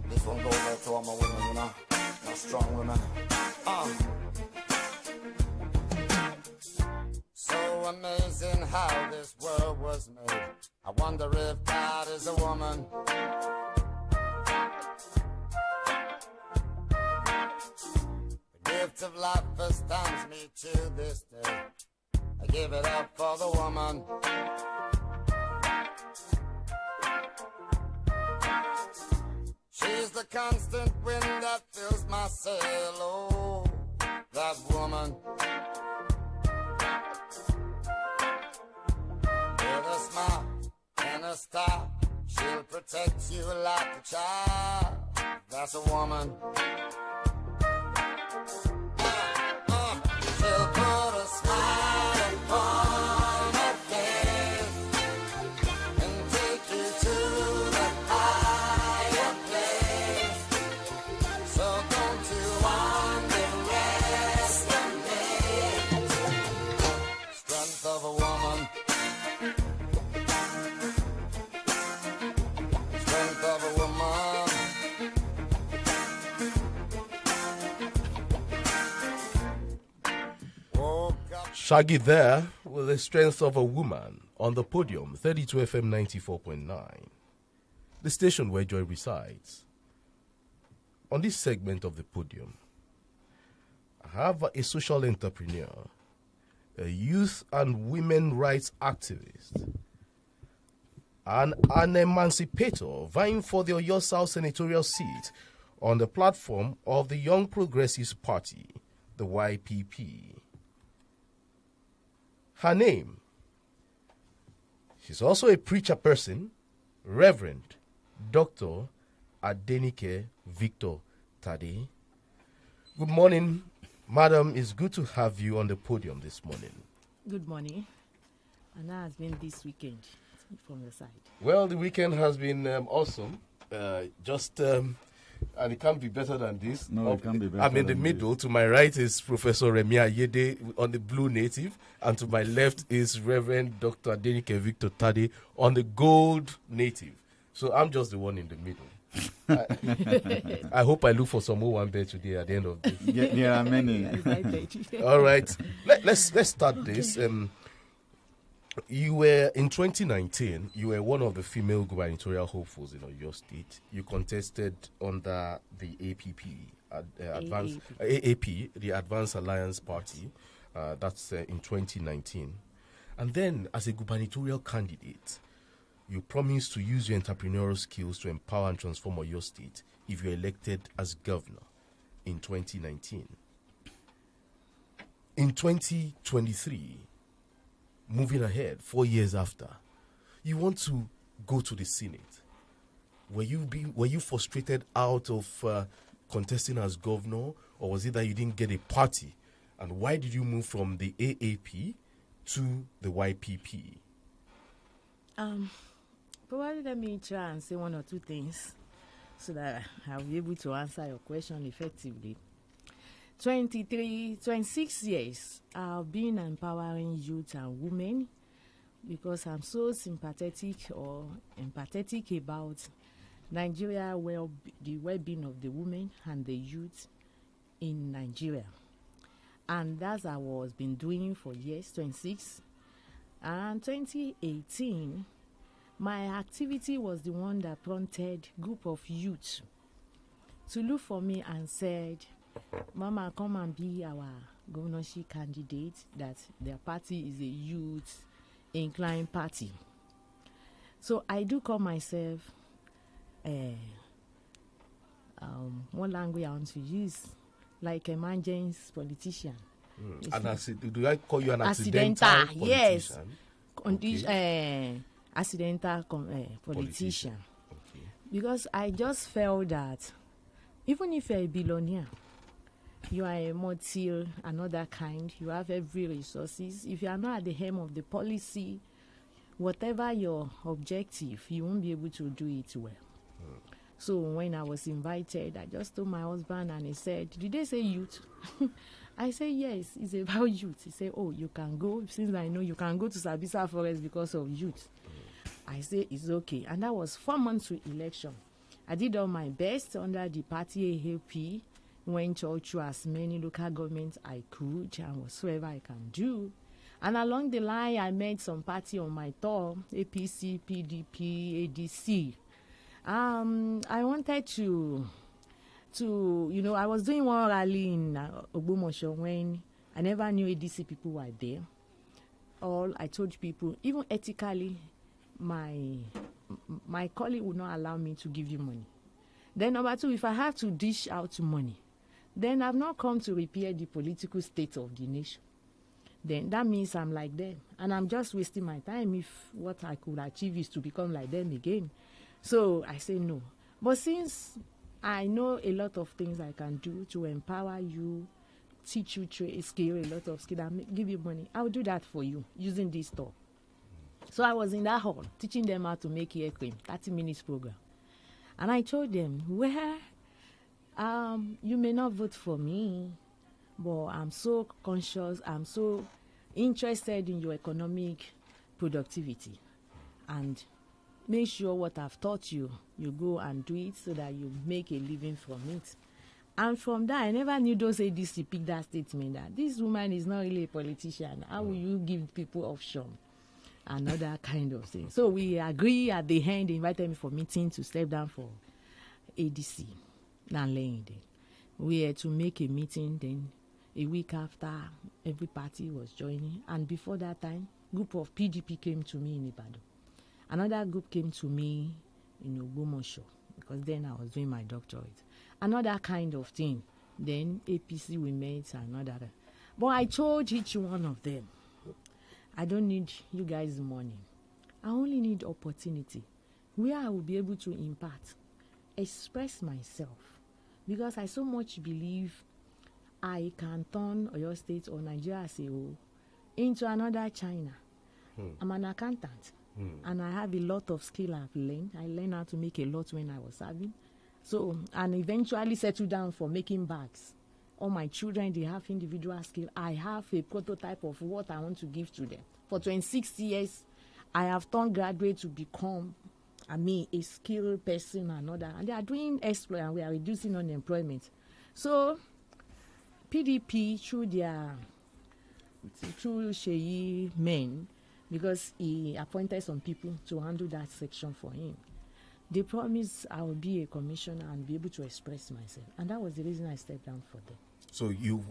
This one goes out to all my women, you know, my strong women. So amazing how this world was made. I wonder if God is a woman. The gift of life astounds me to this day. I give it up for the woman. She's the constant wind that fills my sail. Oh, that woman. With a smile and a star, she'll protect you like a child. That's a woman. She'll put a smile upon her face and take you to the higher place. So don't you underestimate strength of a woman. Strength of a woman. Shaggy there with the strength of a woman on the podium, 32 FM 94.9, the station where joy resides. On this segment of the podium, I have a social entrepreneur, a youth and women rights activist, and an emancipator vying for the Oyo South senatorial seat on the platform of the Young Progressives Party, the YPP. Her name, she's also a preacher person, Reverend Dr. Adenike Victor Tade. Good morning, madam. It's good to have you on the podium this morning. Good morning. And how has been this weekend from your side? Well, the weekend has been awesome. And it can't be better than this. No, it can't be better. I'm in the middle. To my right is Professor Remi Ayede on the blue native, and to my left is Reverend Dr. Adenike Victor Tade on the gold native. So I'm just the one in the middle. I hope I look for some more one bed today at the end of this. Yeah, there are many. All right. Let's start this. You were in 2019. You were one of the female gubernatorial hopefuls in Oyo State. You contested under the AAP, the Advanced Alliance Party. That's in 2019. And then, as a gubernatorial candidate, you promised to use your entrepreneurial skills to empower and transform Oyo State if you're elected as governor in 2019. In 2023. Moving ahead, 4 years after, you want to go to the Senate. Were you frustrated out of contesting as governor, or was it that you didn't get a party? And why did you move from the AAP to the YPP? Probably let me try and say one or two things so that I'll be able to answer your question effectively. 26 years I've been empowering youth and women because I'm so sympathetic or empathetic about Nigeria, the well-being of the women and the youth in Nigeria. And that's what I was been doing for years, 26. And 2018, my activity was the one that prompted a group of youth to look for me and said, Mama, come and be our governorship candidate, that their party is a youth inclined party. So I do call myself one language I want to use, like emergency politician. Do I call you an accidental politician? Yes. Okay. Accidental politician. Okay. Because I just felt that even if you're a billionaire, you are a multi another kind, you have every resources. If you are not at the helm of the policy, whatever your objective, you won't be able to do it well. So when I was invited, I just told my husband, and he said, did they say youth? I said, yes, it's about youth. He said, oh, you can go, since I know you can go to Sabisa Forest because of youth. I said, it's okay. And that was 4 months to election. I did all my best under the party AAP, went all through as many local governments I could and whatsoever I can do. And along the line, I met some party on my tour, APC, PDP, ADC. I wanted to I was doing one rally in Ogbomoso when I never knew ADC people were there. All I told people, even ethically, my colleague would not allow me to give you money. Then number two, if I have to dish out money, then I've not come to repair the political state of the nation. Then that means I'm like them. And I'm just wasting my time if what I could achieve is to become like them again. So I say no. But since I know a lot of things I can do to empower you, teach you trade skill, a lot of skill, and give you money, I'll do that for you using this store. So I was in that hall teaching them how to make hair cream, 30 minutes program. And I told them, well, you may not vote for me, but I'm so conscious, I'm so interested in your economic productivity. And make sure what I've taught you, you go and do it so that you make a living from it. And from that, I never knew those ADC pick that statement that this woman is not really a politician. How will you give people option? Another kind of thing. So we agree at the end, they invited me for meeting to step down for ADC. We had to make a meeting, then a week after, every party was joining. And before that time, group of PDP came to me in Ibadan. Another group came to me in OGBOGU, because then I was doing my doctorate. Another kind of thing. Then APC we met, another. But I told each one of them, I don't need you guys' money. I only need opportunity where I will be able to impact, express myself. Because I so much believe I can turn Oyo State or Nigeria as a whole into another China. I'm an accountant. And I have a lot of skill I've learned. I learned how to make a lot when I was serving. So, and eventually settled down for making bags. All my children, they have individual skill. I have a prototype of what I want to give to them. For 26 years, I have turned graduate to become, a skilled person and all that. And they are doing exploit and we are reducing unemployment. So, PDP, through Sheyi men, because he appointed some people to handle that section for him. They promised I will be a commissioner and be able to express myself. And that was the reason I stepped down for them. So you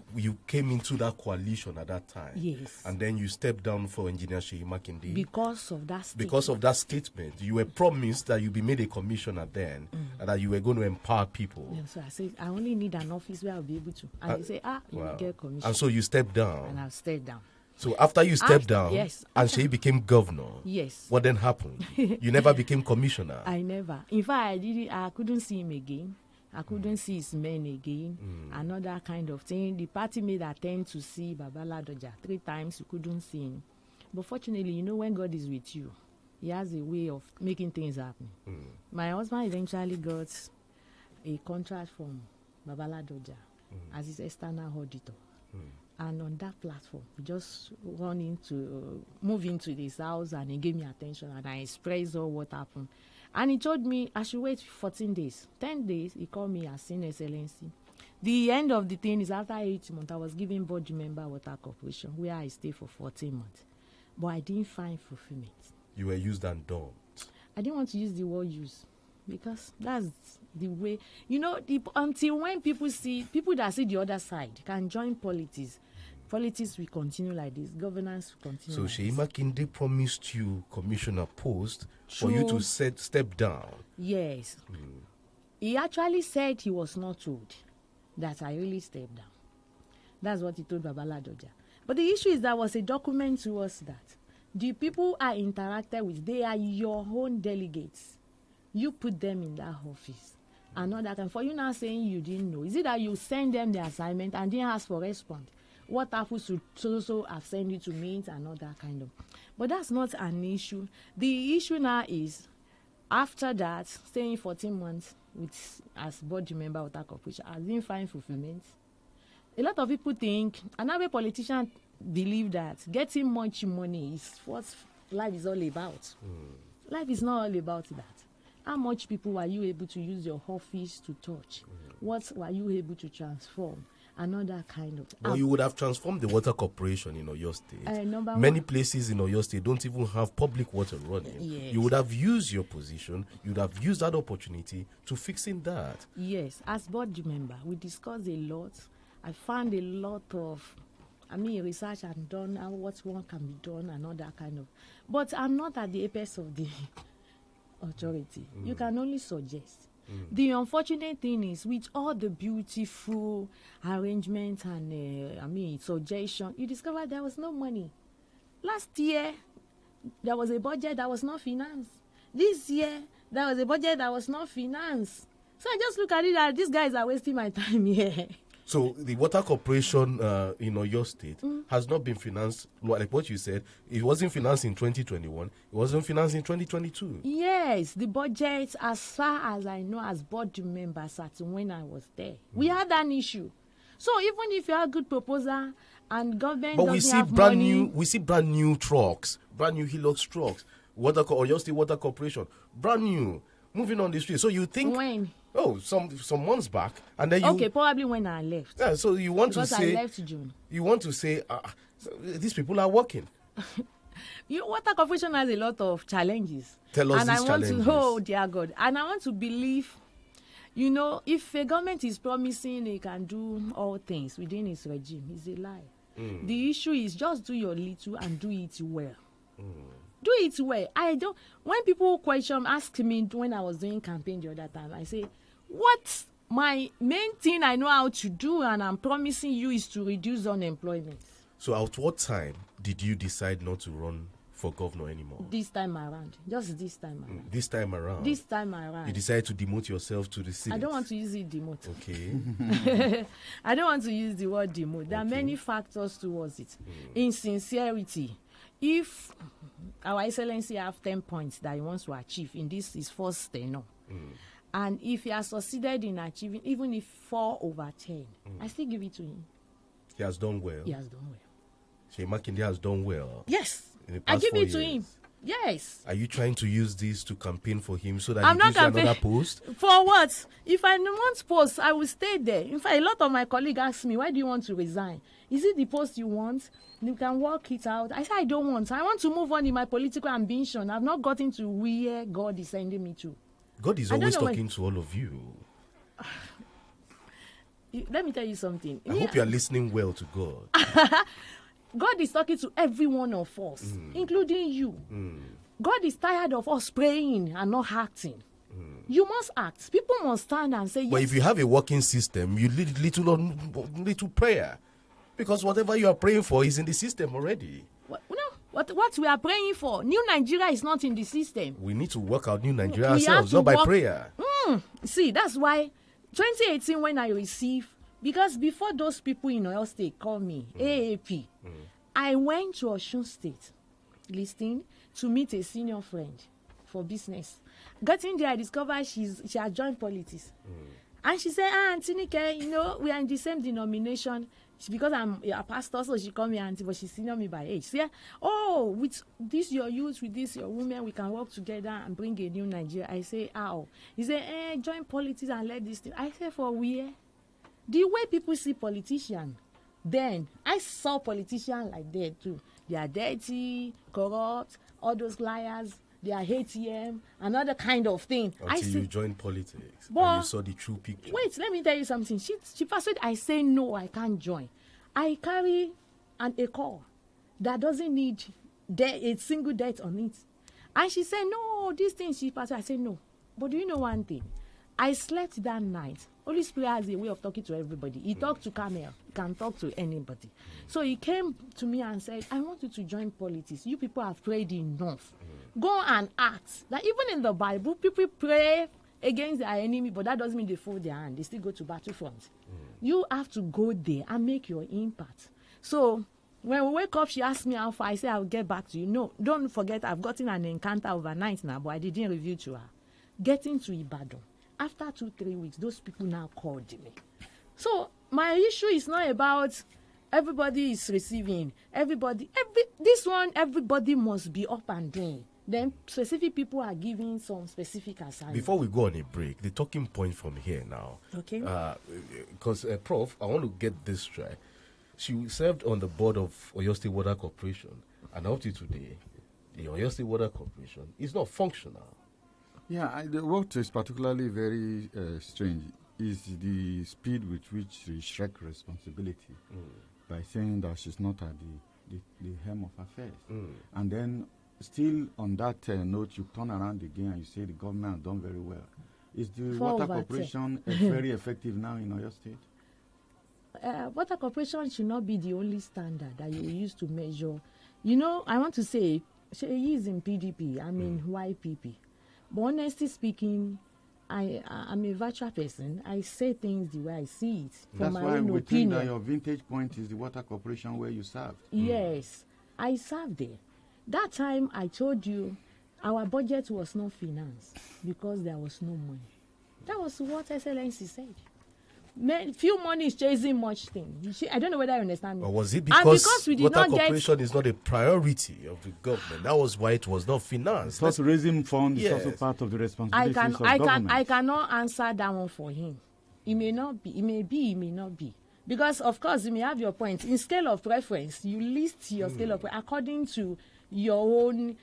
came into that coalition at that time? Yes. And then you stepped down for Engineer Sheyi Makinde? Because of that statement. Because of that statement. You were promised that you'd be made a commissioner then, and that you were going to empower people. Yeah, so I said, I only need an office where I'll be able to. And they say, you will get commissioner. And so you stepped down? And I've stepped down. So after you stepped down, yes, and Sheyi became governor, yes, what then happened? You never became commissioner? I never. In fact, I couldn't see him again. I couldn't see his men again. Another kind of thing. The party made attempt to see Babaladoja 3 times. You couldn't see him. But fortunately, when God is with you, he has a way of making things happen. My husband eventually got a contract from Babaladoja as his external auditor. And on that platform, he just move into this house, and he gave me attention, and I expressed all what happened. And he told me I should wait 14 days. 10 days, he called me as Senior Excellency. The end of the thing is after 8 months, I was given board member Water Corporation, where I stayed for 14 months. But I didn't find fulfillment. You were used and dumped. I didn't want to use the word use, because that's the way, until when people that see the other side can join politics will continue like this, governance will continue. So like Sheyi this. Makinde promised you commissioner post for you to step down. Yes. He actually said he was not told that I really stepped down. That's what he told Babaladoja. But the issue is there was a document to us that the people I interacted with, they are your own delegates. You put them in that office. And not that. And for you now saying you didn't know, is it that you send them the assignment and didn't ask for response? What happens to so have sent you to meet and all that kind of. But that's not an issue. The issue now is, after that, staying 14 months as board member of that corporation, I didn't find fulfillment. A lot of people think, and every politician believe that getting much money is what life is all about. Life is not all about that. How much people were you able to use your office to touch? What were you able to transform? Another kind of. Well, you would have transformed the water corporation in Oyo State. Many places in Oyo State don't even have public water running. Yes. You would have used your position, you would have used that opportunity to fixing that. Yes, as board member, we discussed a lot. I found a lot of, research and done what one can be done and all that kind of. But I'm not at the apex of the authority. You can only suggest. The unfortunate thing is, with all the beautiful arrangements and suggestion, you discover there was no money. Last year, there was a budget that was not financed. This year, there was a budget that was not financed. So I just look at it that these guys are wasting my time here. So the water corporation in Oyo State has not been financed, like what you said. It wasn't financed in 2021. It wasn't financed in 2022. Yes, the budget, as far as I know, as board members at when I was there, we had an issue. So even if you have a good proposal and government doesn't have money, we see brand new trucks, brand new Hilux trucks, Oyo State Water Corporation, brand new, moving on the street. So you think when? Oh, some months back, and then okay, probably when I left. Yeah, so you want because to say I left June. You want to say so these people are working. Water Corporation has a lot of challenges. Tell us and these I want challenges. Oh dear God, and I want to believe, You know, if a government is promising they can do all things within its regime, it's a lie. The issue is just do your little and do it well. Do it well. When people ask me when I was doing campaign the other time, I say, what my main thing I know how to do and I'm promising you is to reduce unemployment. So at what time did you decide not to run for governor anymore? This time around. Just this time around. This time around? This time around. You decided to demote yourself to the Senate? I don't want to use it demote. Okay. I don't want to use the word demote. There are many factors towards it. In sincerity, if Our Excellency have 10 points that he wants to achieve in this his first tenure, and if he has succeeded in achieving even if 4 over 10, I still give it to him. He has done well. He has done well. Shey Makinde has done well. Yes. In the I past give 4 it to years. him. Yes. Are you trying to use this to campaign for him so that I'm he not gives you another post? For what? If I want post, I will stay there. In fact, a lot of my colleagues ask me, why do you want to resign? Is it the post you want? You can work it out. I say I don't want. I want to move on in my political ambition. I've not gotten to where God is sending me to. God is always talking to all of you. Let me tell you something. I hope you are listening well to God. God is talking to every one of us, including you. God is tired of us praying and not acting. You must act. People must stand and say yes. But if you have a working system, you need little prayer. Because whatever you are praying for is in the system already. What we are praying for, New Nigeria is not in the system. We need to work out New Nigeria ourselves, not by prayer. See, that's why 2018 when I received, because before those people in Oyo State called me, AAP, I went to Osun State, listening to meet a senior friend for business. Getting there, I discovered she had joined politics. And she said, Auntie Nike, we are in the same denomination. Because I'm a pastor, so she called me auntie, but she senior me by age. She said, with this your youth, with this your women, we can work together and bring a new Nigeria. I say, how? He said, join politics and let this thing. I say, for where? The way people see politicians, then I saw politicians like that too. They are dirty, corrupt, all those liars. They are ATM, another kind of thing. Until you joined politics and you saw the true picture. Wait, let me tell you something. She persuaded. I say no, I can't join. I carry a car that doesn't need a single debt on it. And she said, no, this thing she persuaded. I said no. But do you know one thing? I slept that night. Holy Spirit has a way of talking to everybody. He talked to Camel. He can talk to anybody. So he came to me and said, I want you to join politics. You people have prayed enough. Go and act. That even in the Bible, people pray against their enemy, but that doesn't mean they fold their hand. They still go to battlefront. You have to go there and make your impact. So when we wake up, she asked me how far. I said, I'll get back to you. No, don't forget, I've gotten an encounter overnight now, but I didn't reveal to her. Getting to Ibadan. After 2-3 weeks, those people now called me. So my issue is not about everybody is receiving. Everybody must be up and doing. Then specific people are giving some specific assignments. Before we go on a break, the talking point from here now. Okay. Because, Prof, I want to get this straight. She served on the board of Oyo State Water Corporation. And up to today, the Oyo State Water Corporation is not functional. Yeah, what is particularly very strange is the speed with which she shirked responsibility by saying that she's not at the helm of affairs. And then still on that note, you turn around again and you say the government has done very well. Is the Water Corporation very effective now in Oyo State? Water Corporation should not be the only standard that you use to measure. I want to say, she is in PDP, I'm in YPP. But honestly speaking, I'm a virtual person. I say things the way I see it. That's my why we think that your vintage point is the Water Corporation where you served. Yes, I served there. That time I told you our budget was not financed because there was no money. That was what Excellency said. Few money is chasing much thing. I don't know whether you understand me. Or was it because Water Corporation is not a priority of the government? That was why it was not financed. Plus, raising funds is also part of the responsibilities of government. I cannot answer that one for him. It may not be. It may be. It may not be. Because, of course, you may have your point. In scale of preference, you list your scale of preference according to your own,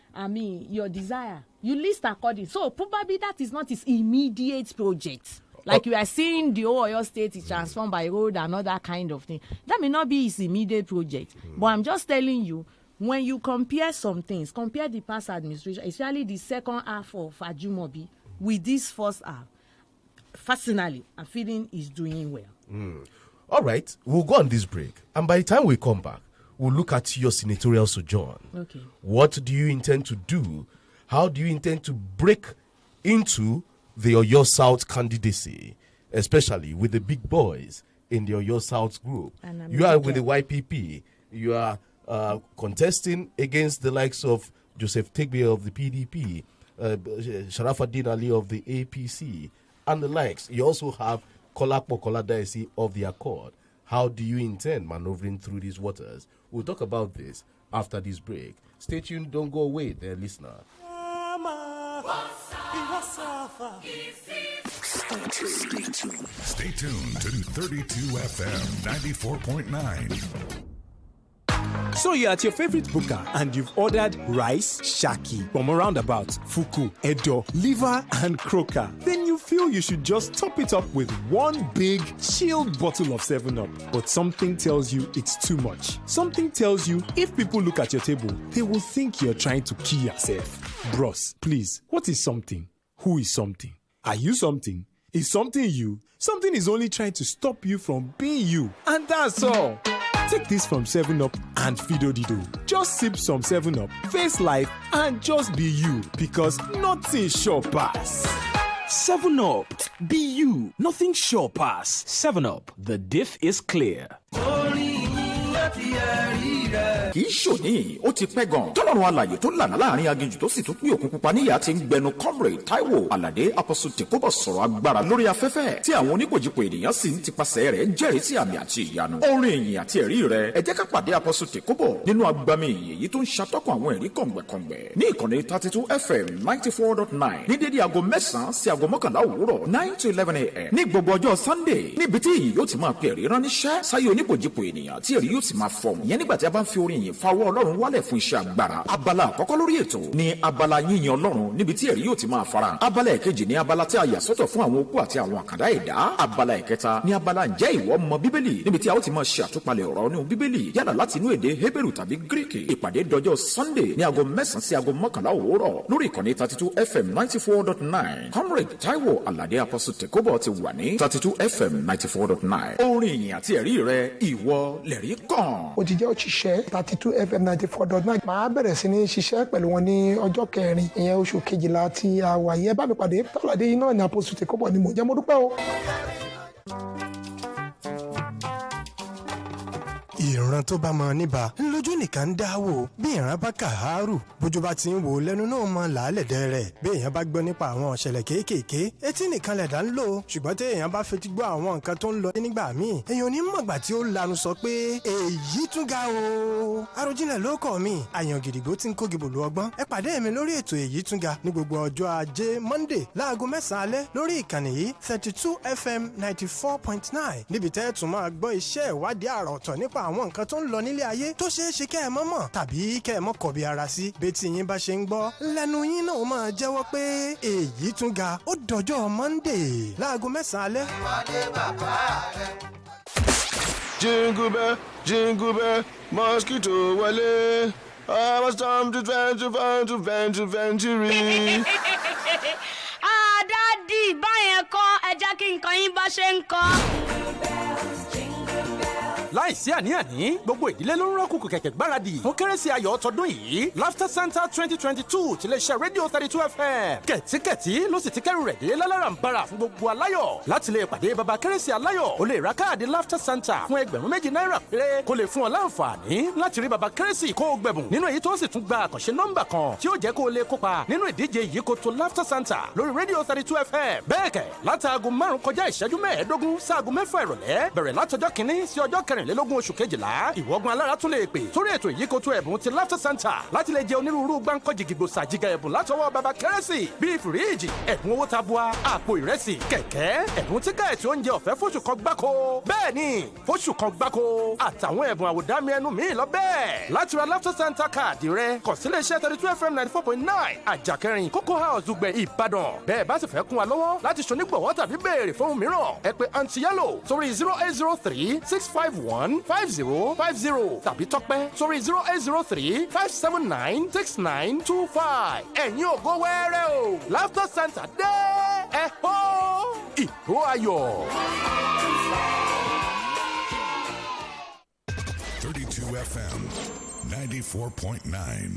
your desire. You list according. So, probably that is not his immediate project. Like you are seeing the whole Oyo state is transformed by road and other kind of thing. That may not be his immediate project. But I'm just telling you, when you compare some things, compare the past administration, especially the second half of Ajumobi with this first half, personally, I'm feeling he's doing well. All right, we'll go on this break. And by the time we come back, we'll look at your senatorial sojourn. Okay. What do you intend to do? How do you intend to break into the Oyo South candidacy, especially with the big boys in the Oyo South group? You are with the YPP. You are contesting against the likes of Joseph Tegbe of the PDP, Sharafuddin Ali of the APC, and the likes. You also have Kolapo Koladaisi of the Accord. How do you intend maneuvering through these waters? We'll talk about this after this break. Stay tuned. Don't go away there, listener. Stay tuned to 32 FM 94.9. So you're at your favorite booker and you've ordered rice, shaki, pomo roundabout, fuku, edo, liver, and croaker. Then you feel you should just top it up with one big, chilled bottle of 7-Up. But something tells you it's too much. Something tells you if people look at your table, they will think you're trying to kill yourself. Bros, please, what is something? Who is something? Are you something? Is something you? Something is only trying to stop you from being you. And that's all. Take this from 7-Up and Fido Dido. Just sip some 7-Up, face life, and just be you. Because nothing sure pass. 7-Up. Be you. Nothing sure pass. 7-Up. The diff is clear. kì í ṣòní ó ti pẹ́ gan tọ́lọ́run alààyè tó lànà láàrin aginjù tó sì tún pín òkun pupa níyà ti ń gbẹnu comrade Taiwo Aládé Apostle Tèkóbọ̀ sọ̀rọ̀ agbára lórí afẹ́fẹ́ tí àwọn oníkòjìpò ènìyàn sì ń tipasẹ̀ rẹ̀ jẹ́rìí sí àmì àti ìyanu orin ìyìn àti ẹ̀rí rẹ̀ ẹ jẹ́ ká pàdé Apostle Tèkóbọ̀ nínú agbami ìyìn èyí tó ń ṣàtọ́kùn àwọn ẹ̀rí kọ̀ǹgbẹ̀kọ̀ǹgbẹ̀ ní ìkànnì 32 FM 94.9 ní dédé aago 9 sí aago 11 òwúrọ̀ 9 to 11 a.m. ní gbogbo ọjọ́ Sunday níbi tí ìyìn yóò ti máa pe ẹ̀rí ránníṣẹ́ sáyé oníkòjìpò ènìyàn tí ẹ̀rí yóò sì máa fọ̀hún ìyẹn nígbà tí a bá ń fi orin yìí fa ọwọ́ Ọlọ́run wálẹ̀ fún iṣẹ́ agbára abala àkọ́kọ́ lórí ètò ni abala yíyan Ọlọ́run níbi tí ẹ̀rí yóò ti máa fara abala ẹ̀kejì ni abala tí a yà sọ́tọ̀ fún àwọn opó àti àwọn àkàndá ẹ̀dá abala ẹ̀kẹta ni abala ǹjẹ́ ìwọ mọ bíbélì níbi tí a ó ti máa ṣe àtúpalẹ̀ ọ̀rọ̀ nínú bíbélì yálà láti inú èdè Hébérù tàbí Gíríkì ìpàdé dọjọ́ Sunday ní aago 9 sí aago 11 òwúrọ̀ lórí ìkànnì 32 FM 94.9 comrade Taiwo Aládé Apostle Tèkóbọ̀ ti wà ní 32 FM 94.9 orin ìyìn àti ẹ̀rí rẹ̀ ìwọ lẹ̀rí kàn. ó ti jẹ́ òṣìṣẹ́ 32 FM 94.9 màá bẹ̀rẹ̀ sí ní ṣiṣẹ́ pẹ̀lú wọn ní ọjọ́ kẹrin ìyẹn oṣù kejìlá tí a wà yẹn bá mi pàdé Tọ́ládé yìí náà ní Apostle Tèkóbọ̀ ni mo jẹ́ mo dúpẹ́ o. ìran tó bá mọ níbà ńlójú nìkan ń dá wò bí ìran bá kàárù bójú bá ti ń wò lẹ́nu náà mọ làálẹ̀dẹ́ rẹ̀ bí èèyàn bá gbọ́ nípa àwọn ọ̀ṣẹ̀lẹ̀ kéékèèké etí nìkan lẹ̀dá ń lò ṣùgbọ́n tí èèyàn bá fetí gbọ́ àwọn nǹkan tó ń lọ nígbà míì èèyàn ò ní mọ̀gbà tí ó lanu sọ pé èyí tún ga o. Àròjinlẹ̀ ló kọ̀ mí àyàn gidigbo tí ń kó gibòlù ọgbọ́n ẹ pàdé mi lórí ètò èyí tún ga ní gbogbo ọjọ́ ajé Monday láago 9 alẹ́ lórí ìkànnì yìí 32 FM 94.9 níbi tẹ́ ẹ tún máa gbọ́ iṣẹ́ ìwádìí àrà ọ̀tọ̀ nípa àwọn nǹkan tó ń lọ nílé ayé tó ṣeé ṣe kẹ́ ẹ mọ̀ mọ̀ tàbí kẹ́ ẹ mọ̀ kọ̀bi ara sí betí yín bá ṣe ń gbọ́ lẹ́nu yín náà máa jẹ́wọ́ pé èyí tún ga ó dọjọ́ Monday láago 9 alẹ́. Jingle bell, mosquito wọlé. I was time to venture. Dádì báyẹn kọ́ ẹ jẹ́ kí nǹkan yín bá ṣe ń kọ́. láìsí àní-àní gbogbo ìdílé ló ń rọ́ kùkù kẹ̀kẹ́ gbáradì fún kérésì ayọ̀ tọdún yìí Laughter Santa 2022 ti lè ṣe rédíò 32 FM kẹ̀tíkẹ̀tí ló sì ti kẹ́rù rẹ̀ dé láláràǹbarà fún gbogbo aláyọ̀ láti lè pàdé baba kérésì aláyọ̀ ó lè ra káàdì Laughter Santa fún $2,000 péré kó lè fún ọ láǹfààní láti rí baba kérésì kó o gbẹ̀bùn nínú èyí tó sì tún gba àkànṣe nọ́mbà kan tí ó jẹ́ kó o lè kópa nínú ìdíje yìí kó tó Laughter Santa lórí rédíò 32 FM bẹ́ẹ̀ kẹ̀ látàgò 5 kọjá ìṣẹ́jú 15 sáàgò 6 ìrọ̀lẹ́ bẹ̀rẹ̀ látọjọ́ kìíní sí ọjọ́ 24 kọkànlélógún oṣù kejìlá ìwọ́gun alára tún lè pè sórí ètò ìyíkoto ẹ̀bùn ti Laughter Center láti lè jẹ onírúurú gbáǹkọ́ jìgìgbò sàjìgà ẹ̀bùn látọwọ́ baba kérésì bíi fìríìjì ẹ̀bùn owó tabua àpò ìrẹsì kẹ̀kẹ́ ẹ̀bùn tíkẹ́ẹ̀tì oúnjẹ ọ̀fẹ́ fóṣù kan gbáko bẹ́ẹ̀ ni fóṣù kan gbáko àtàwọn ẹ̀bùn àwòdámi ẹnu míì lọ bẹ́ẹ̀ láti ra Laughter Center káàdì rẹ kàn sí iléeṣẹ́ 32 FM 94.9 àjàkẹrin Cocoa House Dùgbẹ̀ Ìbàdàn bẹ́ẹ̀ bá sì fẹ́ kún wa lọ́wọ́ láti ṣonígbọ̀wọ́ tàbí béèrè fún ohun mìíràn ẹ pè Aunty Yellow sórí 0803 651 5050 tàbí Tọ́pẹ́ sórí 0803 579 6925 ẹ̀yin ògo wẹ́rẹ́ o Laughter Center dé ẹ̀ hó ìró ayọ̀. 32 FM 94.9.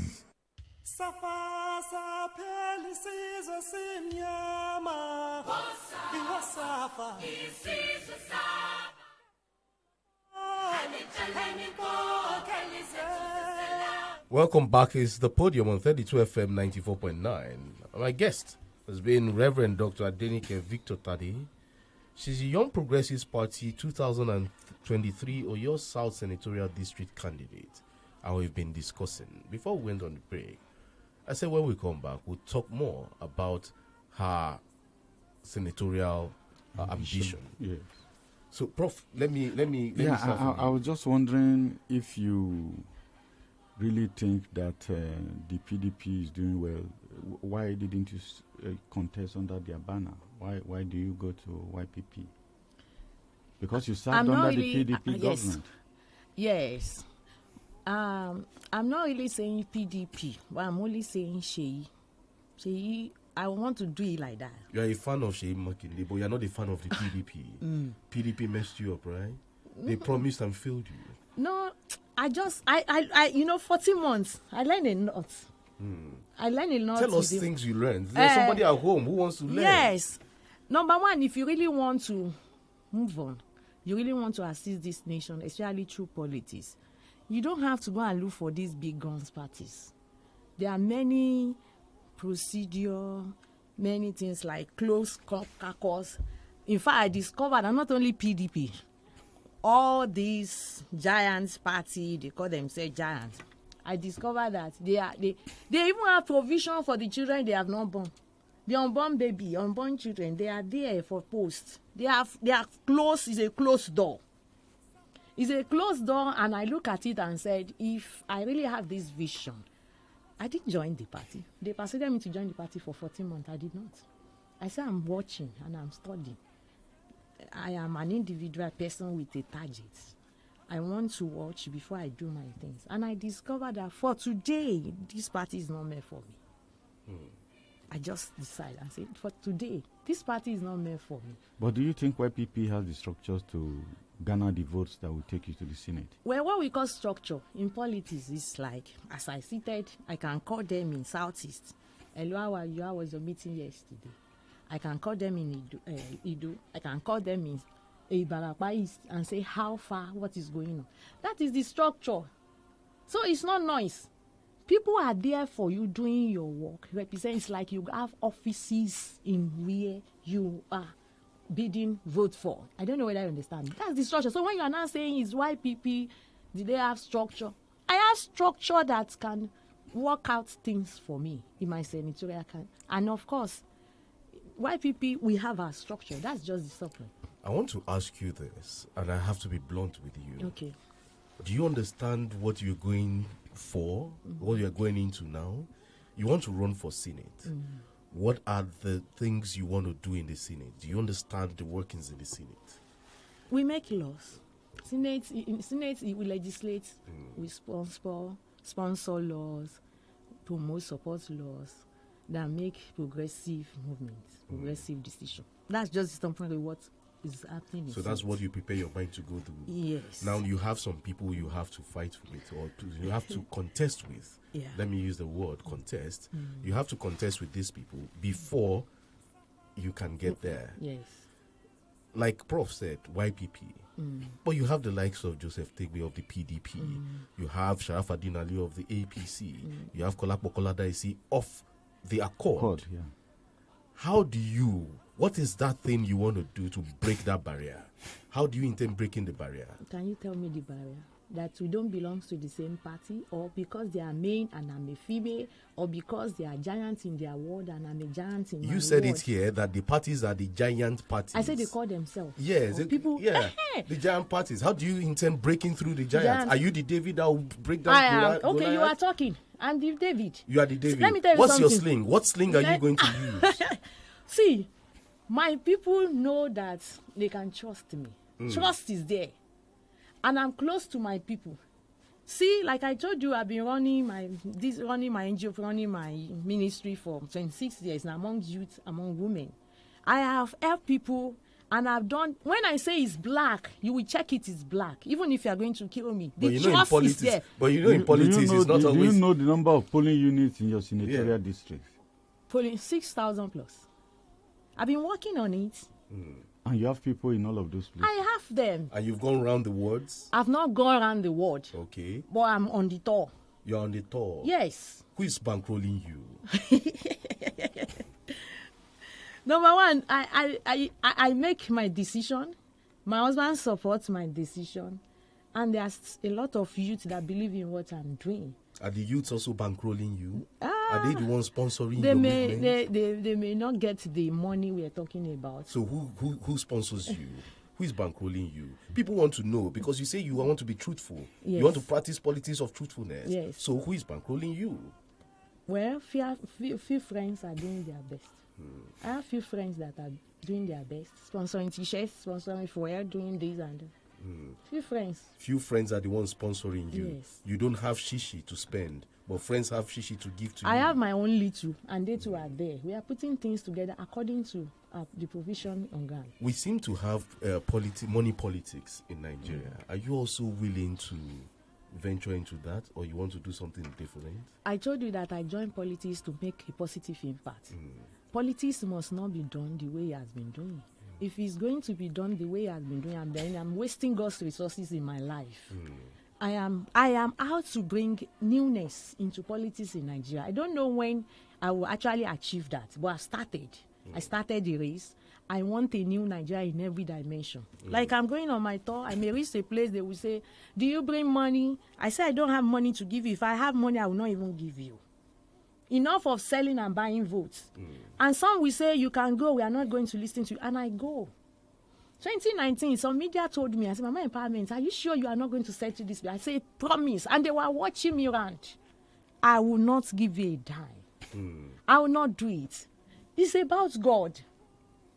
Safasa pelisizo simnyama Iwasafa Isizo saba Welcome back. It's the Podium on 32 FM 94.9. My guest has been Reverend Dr. Adenike Victor Tade. She's a Young Progressives Party 2023 Oyo South Senatorial District candidate. And we've been discussing. Before we went on the break, I said when we come back, we'll talk more about her senatorial ambition. Yes. So, Prof, let me start I was just wondering if you really think that the PDP is doing well. Why didn't you contest under their banner? Why do you go to YPP? Because you served under the PDP government. Yes. I'm not really saying PDP, but I'm only saying Sheyi. Sheyi, I want to do it like that. You're a fan of Sheyi Makinde, but you're not a fan of the PDP. PDP messed you up, right? They promised and failed you. No, I 14 months, I learned a lot. I learned a lot. Tell us things you learned. There's somebody at home who wants to learn. Yes. Number one, if you really want to move on, you really want to assist this nation, especially through politics, you don't have to go and look for these big guns parties. There are many procedure, many things like close caucus. In fact, I discovered that not only PDP, all these giants party, they call themselves giants. I discovered that they even have provision for the children they have not born. The unborn baby, unborn children, they are there for posts. They are closed. It's a closed door. It's a closed door, and I look at it and said, if I really have this vision, I didn't join the party. They persuaded me to join the party for 14 months. I did not. I said, I'm watching and I'm studying. I am an individual person with a target. I want to watch before I do my things. And I discovered that for today, this party is not meant for me. I just decided and said, for today, this party is not meant for me. But do you think YPP has the structures to garner the votes that will take you to the Senate? Well, what we call structure in politics is like, as I cited, I can call them in Southeast. Hello, how are you? How was your meeting yesterday? I can call them in Ido. I can call them in Ibarapa East and say how far, what is going on. That is the structure. So it's not noise. People are there for you doing your work. Represents like you have offices in where you are bidding vote for. I don't know whether you understand. That's the structure. So when you are now saying is YPP, did they have structure? I have structure that can work out things for me in my senatorial campaign. And of course, YPP, we have our structure. That's just the supplement. I want to ask you this, and I have to be blunt with you. Okay. Do you understand what you're going for, what you're going into now? You want to run for Senate. What are the things you want to do in the Senate? Do you understand the workings in the Senate? We make laws. In Senate, we legislate, we sponsor laws, promote, support laws that make progressive movements, progressive decision. That's just something what is happening. So that's what you prepare your mind to go through. Yes. Now you have some people you have to fight with, or you have to contest with. Yeah. Let me use the word contest. You have to contest with these people before you can get there. Yes. Like Prof said, YPP. But you have the likes of Joseph Tegbe of the PDP. You have Sharaf Adin Ali of the APC. You have Kolapo Koladaisi of the Accord. Yeah. How do you What is that thing you want to do to break that barrier? How do you intend breaking the barrier? Can you tell me the barrier? That we don't belong to the same party, or because they are male and I'm a female, or because they are giants in their ward and I'm a giant in my ward? You said it here that the parties are the giant parties. I said they call themselves. Yes. People. Yeah. The giant parties. How do you intend breaking through the giants? Are you the David that will break down I am. Goliath? Okay, you are talking. I'm the David. You are the David. Let me tell you What's something. your sling? What sling are you going to use? See, my people know that they can trust me. Trust is there. And I'm close to my people. See, like I told you, I've been running my NGO, running my ministry for 26 years, and among youth, among women. I have helped people, and I've done. When I say it's black, you will check it's black, even if you are going to kill me. The trust is there. But you know, in politics, it's not always. Do you know the number of polling units in your senatorial district? Polling 6,000 plus. I've been working on it. And you have people in all of those places. I have them. And you've gone around the wards? I've not gone around the world. Okay. But I'm on the tour. You're on the tour? Yes. Who is bankrolling you? Number one, I make my decision. My husband supports my decision. And there's a lot of youth that believe in what I'm doing. Are the youths also bankrolling you? Are they the ones sponsoring they your may, movement? they may not get the money we are talking about. So who sponsors you? Who is bankrolling you? People want to know, because you say you want to be truthful. Yes. You want to practice politics of truthfulness. Yes. So who is bankrolling you? Well, few friends are doing their best. I have few friends that are doing their best, sponsoring t-shirts, sponsoring foyer, doing this and that. Few friends. Few friends are the ones sponsoring you. Yes. You don't have shishi to spend, but friends have shishi to give to you. I have my own little, and they too are there. We are putting things together according to the provision on ground. We seem to have money politics in Nigeria. Are you also willing to venture into that, or you want to do something different? I told you that I joined politics to make a positive impact. Politics must not be done the way it has been doing. If it's going to be done the way it has been doing, and then I'm wasting God's resources in my life. I am out to bring newness into politics in Nigeria. I don't know when I will actually achieve that, but I've started. I started the race. I want a new Nigeria in every dimension. Like I'm going on my tour, I may reach a place they will say, do you bring money? I say I don't have money to give you. If I have money, I will not even give you. Enough of selling and buying votes. And some will say, you can go, we are not going to listen to you. And I go. 2019, some media told me, I said, Mama Empowerment, are you sure you are not going to settle this? I say, promise. And they were watching me around. I will not give you a dime. I will not do it. It's about God.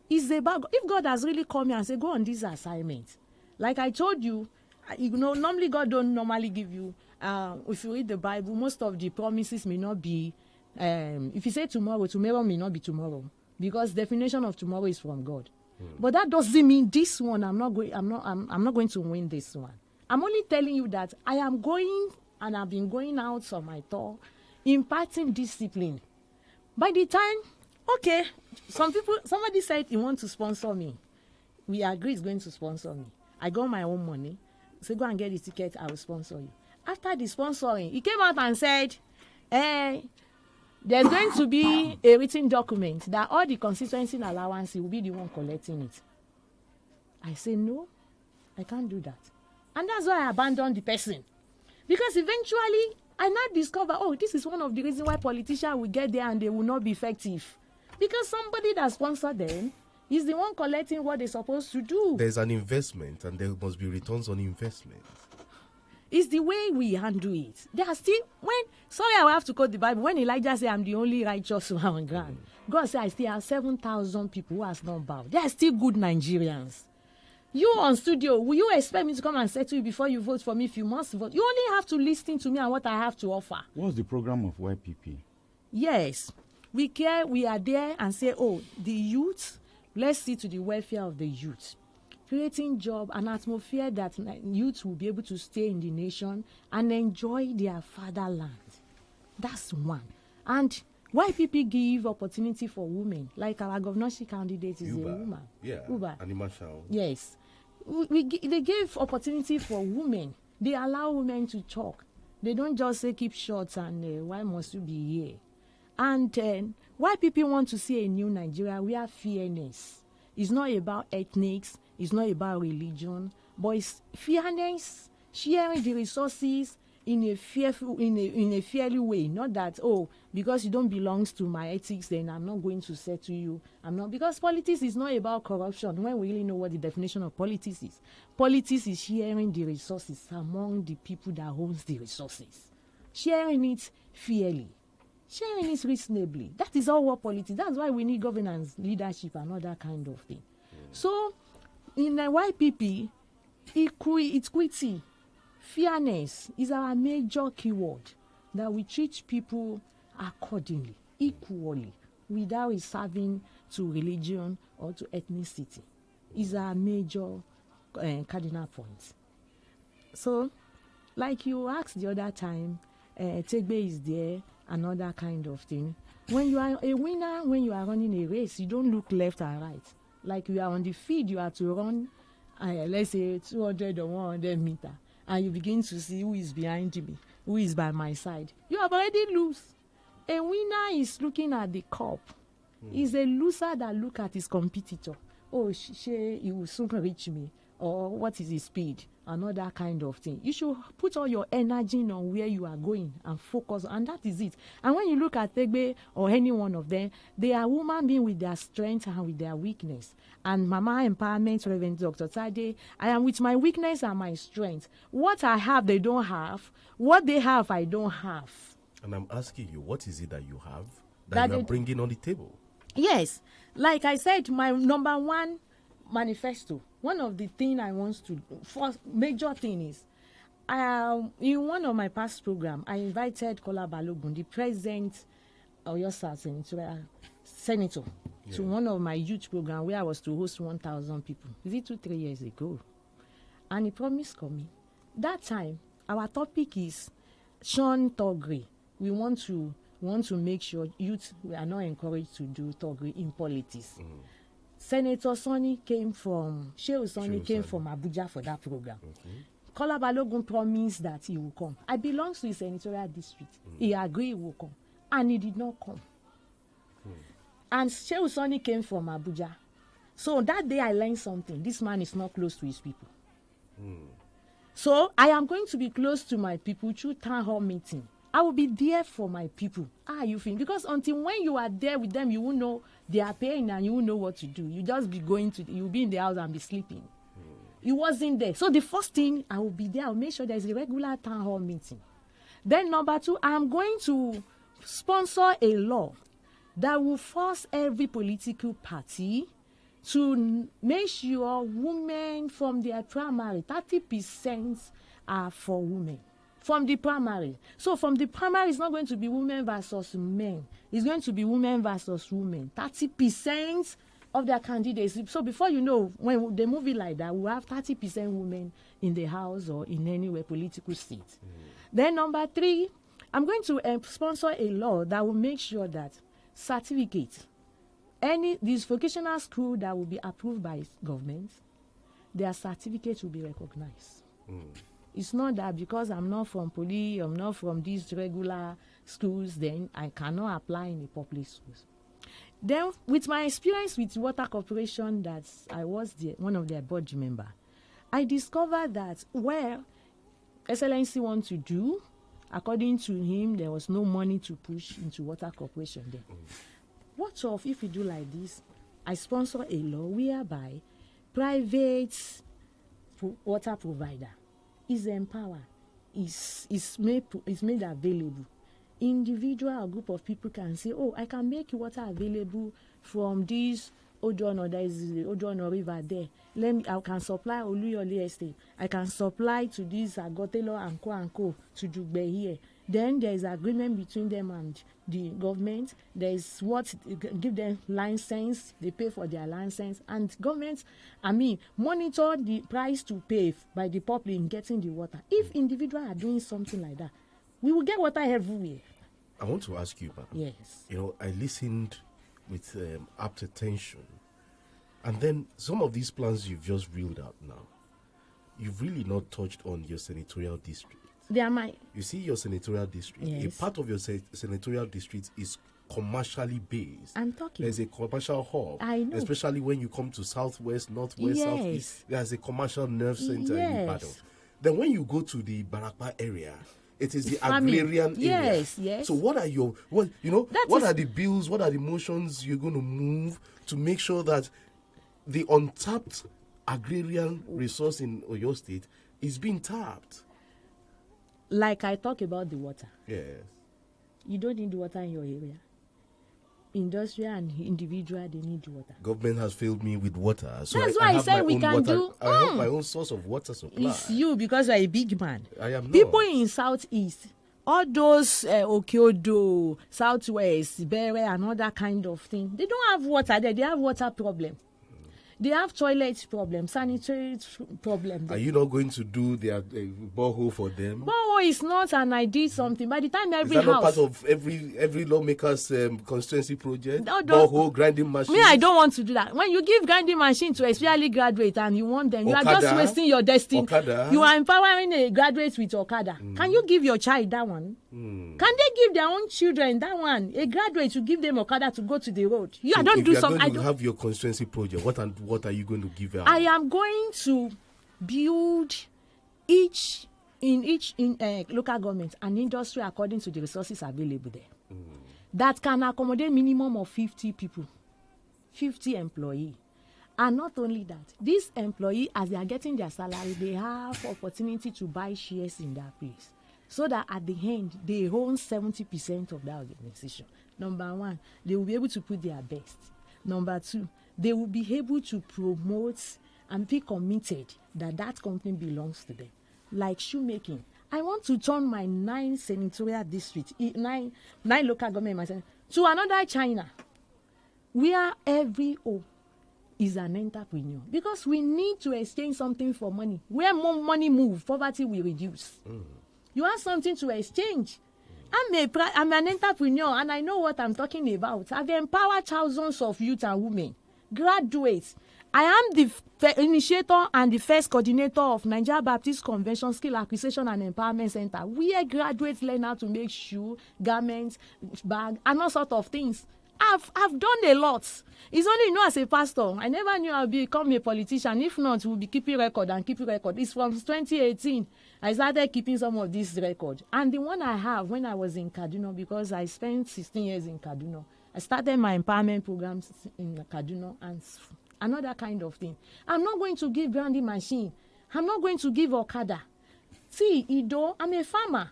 It's about God. If God has really come here and said, go on this assignment. Like I told you, normally God don't normally give you, if you read the Bible, most of the promises may not be, if you say tomorrow may not be tomorrow. Because definition of tomorrow is from God. But that doesn't mean this one, I'm not going to win this one. I'm only telling you that I am going, and I've been going out on my tour, imparting discipline. By the time, okay, somebody said he wants to sponsor me. We agree he's going to sponsor me. I got my own money. So go and get the ticket, I will sponsor you. After the sponsoring, he came out and said, there's going to be a written document that all the constituency allowance will be the one collecting it. I say, no, I can't do that. And that's why I abandoned the person. Because eventually, I now discover, this is one of the reasons why politicians will get there and they will not be effective. Because somebody that sponsored them is the one collecting what they're supposed to do. There's an investment, and there must be returns on investment. It's the way we handle it. There are still, I will have to quote the Bible. When Elijah said, I'm the only righteous one on ground, God said, I still have 7,000 people who has not bowed. They are still good Nigerians. You on studio, will you expect me to come and say to you before you vote for me if you must vote? You only have to listen to me and what I have to offer. What's the program of YPP? Yes. We care, we are there and say, the youth, let's see to the welfare of the youth. Creating job and atmosphere that youth will be able to stay in the nation and enjoy their fatherland. That's one. And YPP give opportunity for women, like our governorship candidate is a woman. Yeah, Uber. Animation. Yes. They give opportunity for women. They allow women to talk. They don't just say keep short and why must you be here? And why people want to see a new Nigeria where fairness is not about ethnics, it's not about religion, but it's fairness, sharing the resources in a fairly way. Not that, oh, because you don't belong to my ethics, then I'm not going to say to you, I'm not. Because politics is not about corruption. When we really know what the definition of politics is sharing the resources among the people that owns the resources, sharing it fairly, sharing it reasonably. That is all what politics. That's why we need governance, leadership, and all that kind of thing. So in the YPP, equity, fairness is our major keyword, that we treat people accordingly, equally, without reserving to religion or to ethnicity. Is our major cardinal point. So, like you asked the other time, Tegbe is there, another kind of thing. When you are a winner, when you are running a race, you don't look left or right. Like you are on the field, you have to run, let's say 200 or 100 meters. And you begin to see who is behind me, who is by my side. You have already lost. A winner is looking at the cup. He's a loser that look at his competitor. Oh, he will soon reach me. Or what is his speed? Another kind of thing. You should put all your energy on where you are going and focus, and that is it. And when you look at Tegbe or any one of them, they are human beings with their strength and with their weakness. And Mama Empowerment, Reverend Dr. Tade, I am with my weakness and my strength. What I have, they don't have. What they have, I don't have. And I'm asking you, what is it that you have that you are bringing on the table? Yes. Like I said, my number one manifesto, one of the things I want to do, first major thing is, in one of my past programs, I invited Kola Balogun, the present Oyo South Senator, to one of my youth programs where I was to host 1,000 people. Is it 2-3 years ago? And he promised me. That time, our topic is Sean Togri. We want to make sure youth are not encouraged to do Togri in politics. Senator Sonny came from Abuja for that program. Kola Balogun promised that he will come. I belong to his senatorial district. He agreed he will come. And he did not come. And Shehu Sonny came from Abuja. So that day I learned something. This man is not close to his people. So I am going to be close to my people through town hall meeting. I will be there for my people. You feel? Because until when you are there with them, you will know their pain and you will know what to do. You just be you'll be in the house and be sleeping. He wasn't there. So the first thing, I will be there. I'll make sure there's a regular town hall meeting. Then number 2, I'm going to sponsor a law that will force every political party to make sure women from their primary, 30% are for women. From the primary. So from the primary, it's not going to be women versus men. It's going to be women versus women. 30% of their candidates. So before you know, when they move it like that, we'll have 30% women in the house or in anywhere political seat. Then number 3, I'm going to sponsor a law that will make sure that certificates, this vocational school that will be approved by government, their certificates will be recognized. It's not that because I'm not from Poly, I'm not from these regular schools, then I cannot apply in the public schools. Then, with my experience with Water Corporation, that I was one of their board members, I discovered that Excellency wants to do, according to him, there was no money to push into Water Corporation then. What if we do like this? I sponsor a law whereby private water provider is empowered, is made available. Individual or group of people can say, I can make water available from this Ojono, there is the Ojono River there. I can supply Oluyole Estate. I can supply to this Agotelo and Co to Jugbe here. Then there is agreement between them and the government. There is give them license. They pay for their license, and government, monitor the price to pay by the public in getting the water. If individuals are doing something like that, we will get water everywhere. I want to ask you, Papa. Yes. I listened with apt attention, and then some of these plans you've just reeled out now, you've really not touched on your senatorial district. They are You see, your senatorial district, yes. a part of your senatorial district is commercially based. I'm talking. There's a commercial hub. I know. Especially when you come to southwest, northwest, Yes. southeast. There's a commercial nerve center in Yes. Ibadan. Then when you go to the Barakpa area, it is the Farming. agrarian area. Yes, yes. So what are your what That are the bills, what are the motions you're going to move to make sure that the untapped agrarian resource in Oyo State is being tapped? Like I talk about the water. Yes. You don't need water in your area. Industrial and individual, they need water. Government has failed me with water. So That's why I have say my we own can water. do. I have my own source of water supply. It's you because you're a big man. I am People not. in Southeast, all those Okiodo, Southwest, Bere, and all that kind of thing, they don't have water there. They have water problem. They have toilet problem, sanitary problem. Are you not going to do their borehole for them? Borehole is not an idea something. By the time every Is that house. not part of every lawmaker's constituency project? No, Borehole, grinding machine. Me, I don't want to do that. When you give grinding machine to especially graduate and you want them, you are just Okada. wasting your destiny. Okada. You are empowering a graduate with Okada. Can you give your child that one? Can they give their own children that one? A graduate, you give them Okada to go to the road. You So don't if do you are something. going to have your constituency project, what are you going to give out? I am going to build each local government an industry according to the resources available there that can accommodate minimum of 50 people, 50 employees. And not only that, these employees, as they are getting their salary, they have opportunity to buy shares in that place, so that at the end they own 70% of that organization. Number one, they will be able to put their best. Number two, they will be able to promote and be committed that that company belongs to them. Like shoemaking, I want to turn my 9 senatorial districts, 9 local government to another China, where every O is an entrepreneur, because we need to exchange something for money. Where more money moves, poverty will reduce. You have something to exchange. I'm an entrepreneur and I know what I'm talking about. I've empowered thousands of youth and women, graduates. I am the initiator and the first coordinator of Nigeria Baptist Convention Skill Acquisition and Empowerment Center, where graduates learn how to make shoes, garments, bags, and all sorts of things. I've done a lot. It's only as a pastor. I never knew I'd become a politician. If not, we'll be keeping record and keeping record. It's from 2018. I started keeping some of this record. And the one I have when I was in Kaduna, because I spent 16 years in Kaduna, I started my empowerment programs in Kaduna and another kind of thing. I'm not going to give grinding machine. I'm not going to give Okada. See, Ido, I'm a farmer.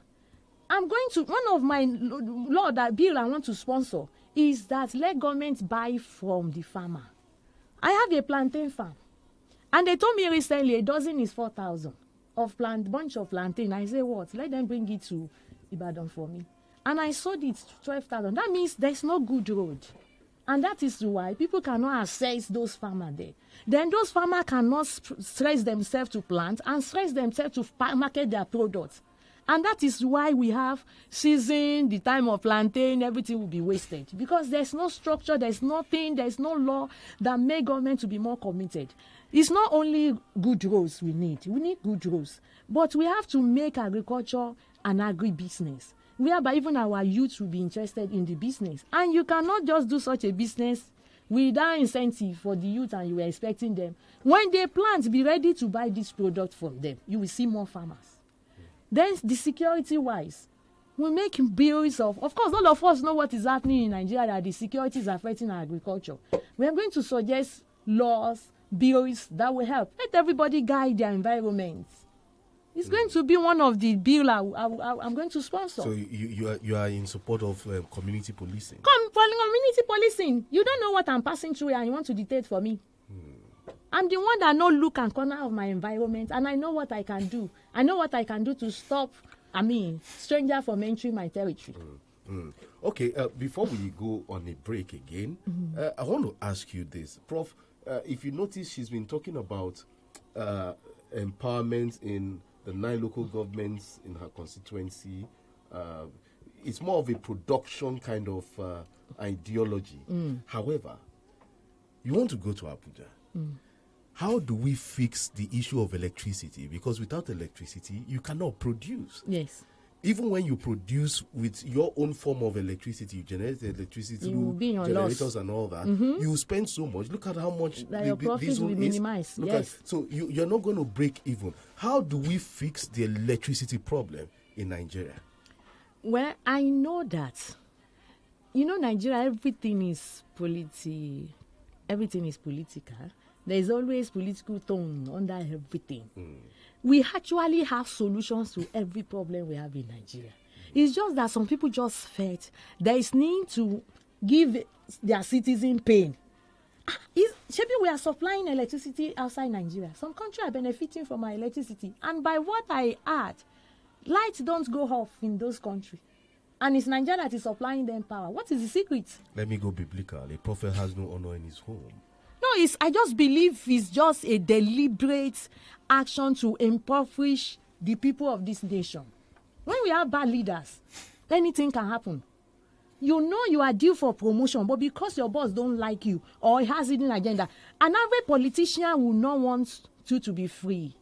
I'm going to, one of my law that bill I want to sponsor is that let government buy from the farmer. I have a plantain farm. And they told me recently a dozen is 4,000 of bunch of plantain. I say, what? Let them bring it to Ibadan for me. And I sold it 12,000. That means there's no good road. And that is why people cannot access those farmers there. Then those farmers cannot stress themselves to plant and stress themselves to market their products. And that is why we have season, the time of planting, everything will be wasted. Because there's no structure, there's nothing, there's no law that make government to be more committed. It's not only good roads we need good roads. But we have to make agriculture an agri-business, whereby even our youth will be interested in the business. And you cannot just do such a business without incentive for the youth and you are expecting them. When they plant, be ready to buy this product from them. You will see more farmers. Then the security-wise, we make bills of course, all of us know what is happening in Nigeria, that the security is affecting agriculture. We are going to suggest laws, bills that will help. Let everybody guide their environment. It's going to be one of the bills I'm going to sponsor. So you are in support of community policing? Community policing. You don't know what I'm passing through and you want to dictate for me. I'm the one that knows look and corner of my environment, and I know what I can do. I know what I can do to stop, stranger from entering my territory. Okay, before we go on a break again, I want to ask you this. Prof, if you notice, she's been talking about empowerment in the 9 local governments in her constituency. It's more of a production kind of ideology. However, you want to go to Abuja. How do we fix the issue of electricity? Because without electricity, you cannot produce. Yes. even when you produce with your own form of electricity, you generate electricity through generators and all that, you spend so much. Look at how much your profits will minimize. Yes. So you're not going to break even. How do we fix the electricity problem in Nigeria? Well, I know that. Nigeria, everything is political. There is always political tone under everything. We actually have solutions to every problem we have in Nigeria. It's just that some people just felt there is need to give their citizens pain. Maybe we are supplying electricity outside Nigeria. Some countries are benefiting from our electricity. And by what I heard, lights don't go off in those countries. And it's Nigeria that is supplying them power. What is the secret? Let me go biblical. A prophet has no honor in his home. No, I just believe it's just a deliberate action to impoverish the people of this nation. When we have bad leaders, anything can happen. You know you are due for promotion, but because your boss don't like you or he has hidden agenda, an average politician will not want you to be free.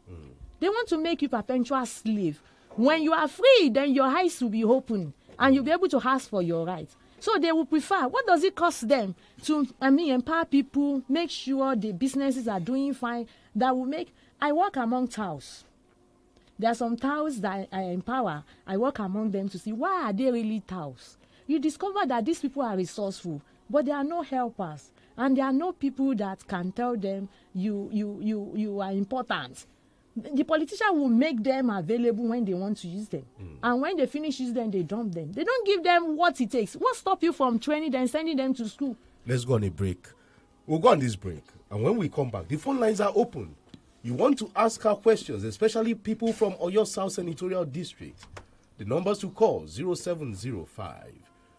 They want to make you perpetual slave. When you are free, then your eyes will be open and you'll be able to ask for your rights. So they will prefer. What does it cost them to, empower people, make sure the businesses are doing fine? That will make. I work among TAOs. There are some TAOs that I empower. I work among them to see why are they really TAOs. You discover that these people are resourceful, but there are no helpers, and there are no people that can tell them you are important. The politician will make them available when they want to use them. And when they finish using them, they dump them. They don't give them what it takes. What stops you from training them, sending them to school? Let's go on a break. We'll go on this break. And when we come back, the phone lines are open. You want to ask her questions, especially people from Oyo South Senatorial District. The numbers to call 0705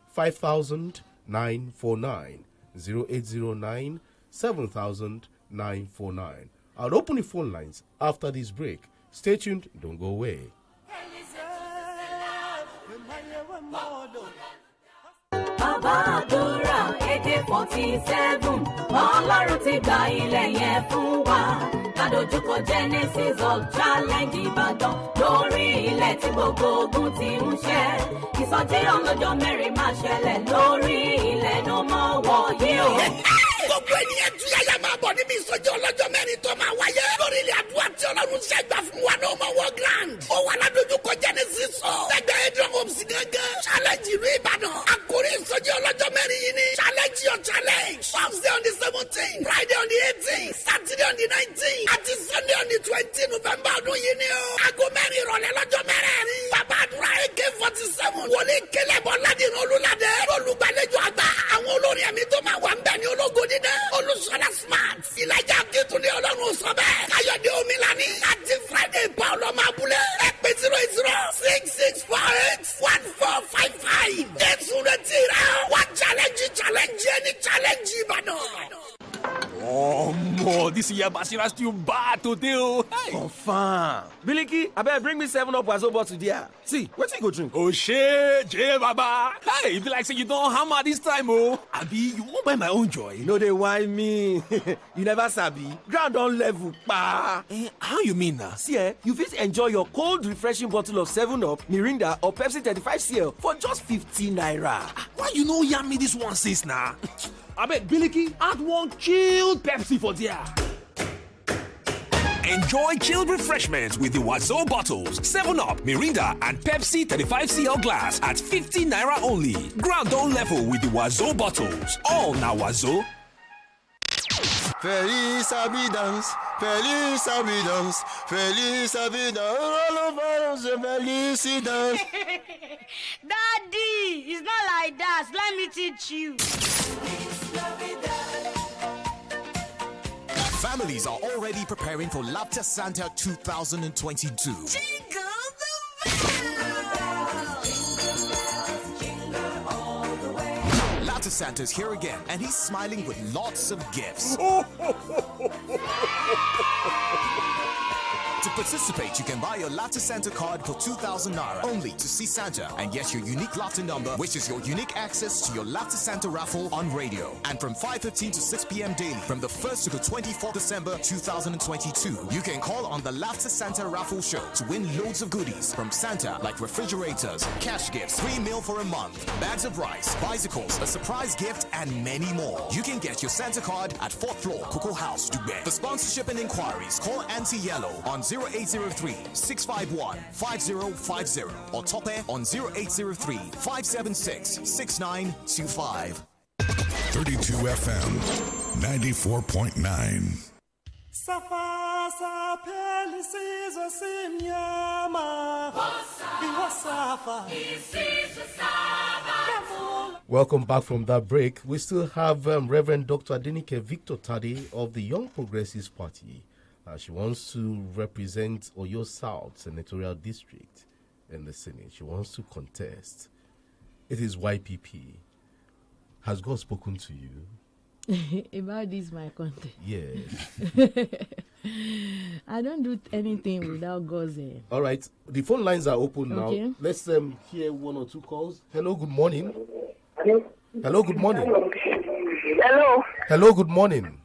5000 949 0809 7000 949. I'll open the phone lines after this break. Stay tuned, don't go away. Bàbá àdúrà AK-47 Ọlọ́run ti gba ilẹ̀ yẹn fún wa. Ládojúkọ Genesis of Challenge Ìbàdàn lórí ilẹ̀ tí gbogbo ogun ti ń ṣẹ́. Ìsọjí ọlọ́jọ́ mẹ́rin máa ṣẹlẹ̀ lórí ilẹ̀ no more war yìí o. Gbogbo ènìyàn tún yáyà máa bọ̀ níbi ìsọjí ọlọ́jọ́ mẹ́rin tó máa wáyé lórí ilẹ̀ àdúrà tí Ọlọ́run ṣe gbà fún wa no more war grand. Ó wà ládojúkọ Genesis of lẹ́gbẹ̀ẹ́ Adrian Homes gangan Challenge ìlú Ìbàdàn. Àkórí ìsọjí ọlọ́jọ́ mẹ́rin yìí ni challenge your challenge. Thursday on the 17th, Friday on the 18th, Saturday on the 19th, àti Sunday on the 20th November ọdún yìí ni o. Aago mẹ́rin ìrọ̀lẹ́ lọ́jọ́ mẹ́rẹ̀ẹ̀rin. Bàbá àdúrà AK-47 wọlé kélébọ̀ ládìrín olúladé. Olùgbàlejò àgbà àwọn olórin ẹ̀mí tó máa wà ń bẹ̀ ní ológo dídẹ́. Olùsọ̀lá smart. Ìlàjà Akíntúndé Ọlọ́run sọ bẹ́ẹ̀. Káyọ̀dé Omilani. Àti Friday Paul Ọmọabúlé. Ẹ̀pẹ́ 0066481455. Jésù rẹ̀ ti rẹ̀. Wá challenge ẹni challenge Ìbàdàn. Oh, more this year Basira still bad today. Oh, hey. Confirm. Biliki, I better bring me 7-Up Wazobo today. See, what you go drink? Oh shit, J Baba. Hey, if you like say you don't hammer this time, oh. Abi, you won't buy my own joy. No, they whine me. You never sabi. Ground on level, pa. How you mean now? See, you fit enjoy your cold, refreshing bottle of 7-Up, Mirinda, or Pepsi 35cl for just 15 naira. Why you know yam me this one sis now? I bet Biliki add one chilled Pepsi for there. Enjoy chilled refreshments with the Wazo bottles, 7-Up, Mirinda, and Pepsi 35cl glass at 50 naira only. Ground on level with the Wazo bottles. All now Wazo. Feliz Abidance, Feliz Abidance, Feliz Abidance, all of us felicidance. Daddy, it's not like that. Let me teach you. Families are already preparing for Laughter Santa 2022. Jingle the bells. Laughter Santa's here again, and he's smiling with lots of gifts. To participate, you can buy your Laughter Santa card for 2,000 naira only to see Santa and get your unique laughter number, which is your unique access to your Laughter Santa raffle on radio. And from 5:15 to 6 p.m. daily, from the 1st to the 24th December 2022, you can call on the Laughter Santa raffle show to win loads of goodies from Santa, like refrigerators, cash gifts, free meal for a month, bags of rice, bicycles, a surprise gift, and many more. You can get your Santa card at 4th floor, Cocoa House, Dubai. For sponsorship and inquiries, call Anti-Yellow on 0803-651-5050 or Tope on 0803-576-6925. 32 FM 94.9. Safa pelisizo simnyama Iwasafa Welcome back from that break. We still have Reverend Dr. Adenike Victor Tade of the Young Progressives Party. She wants to represent Oyo South Senatorial District in the Senate. She wants to contest. It is YPP. Has God spoken to you? About this, my content. Yes. I don't do anything without God's help. All right. The phone lines are open Okay. now. Let's hear one or two calls. Hello, good morning. Hello, good morning. Hello. Hello, good morning.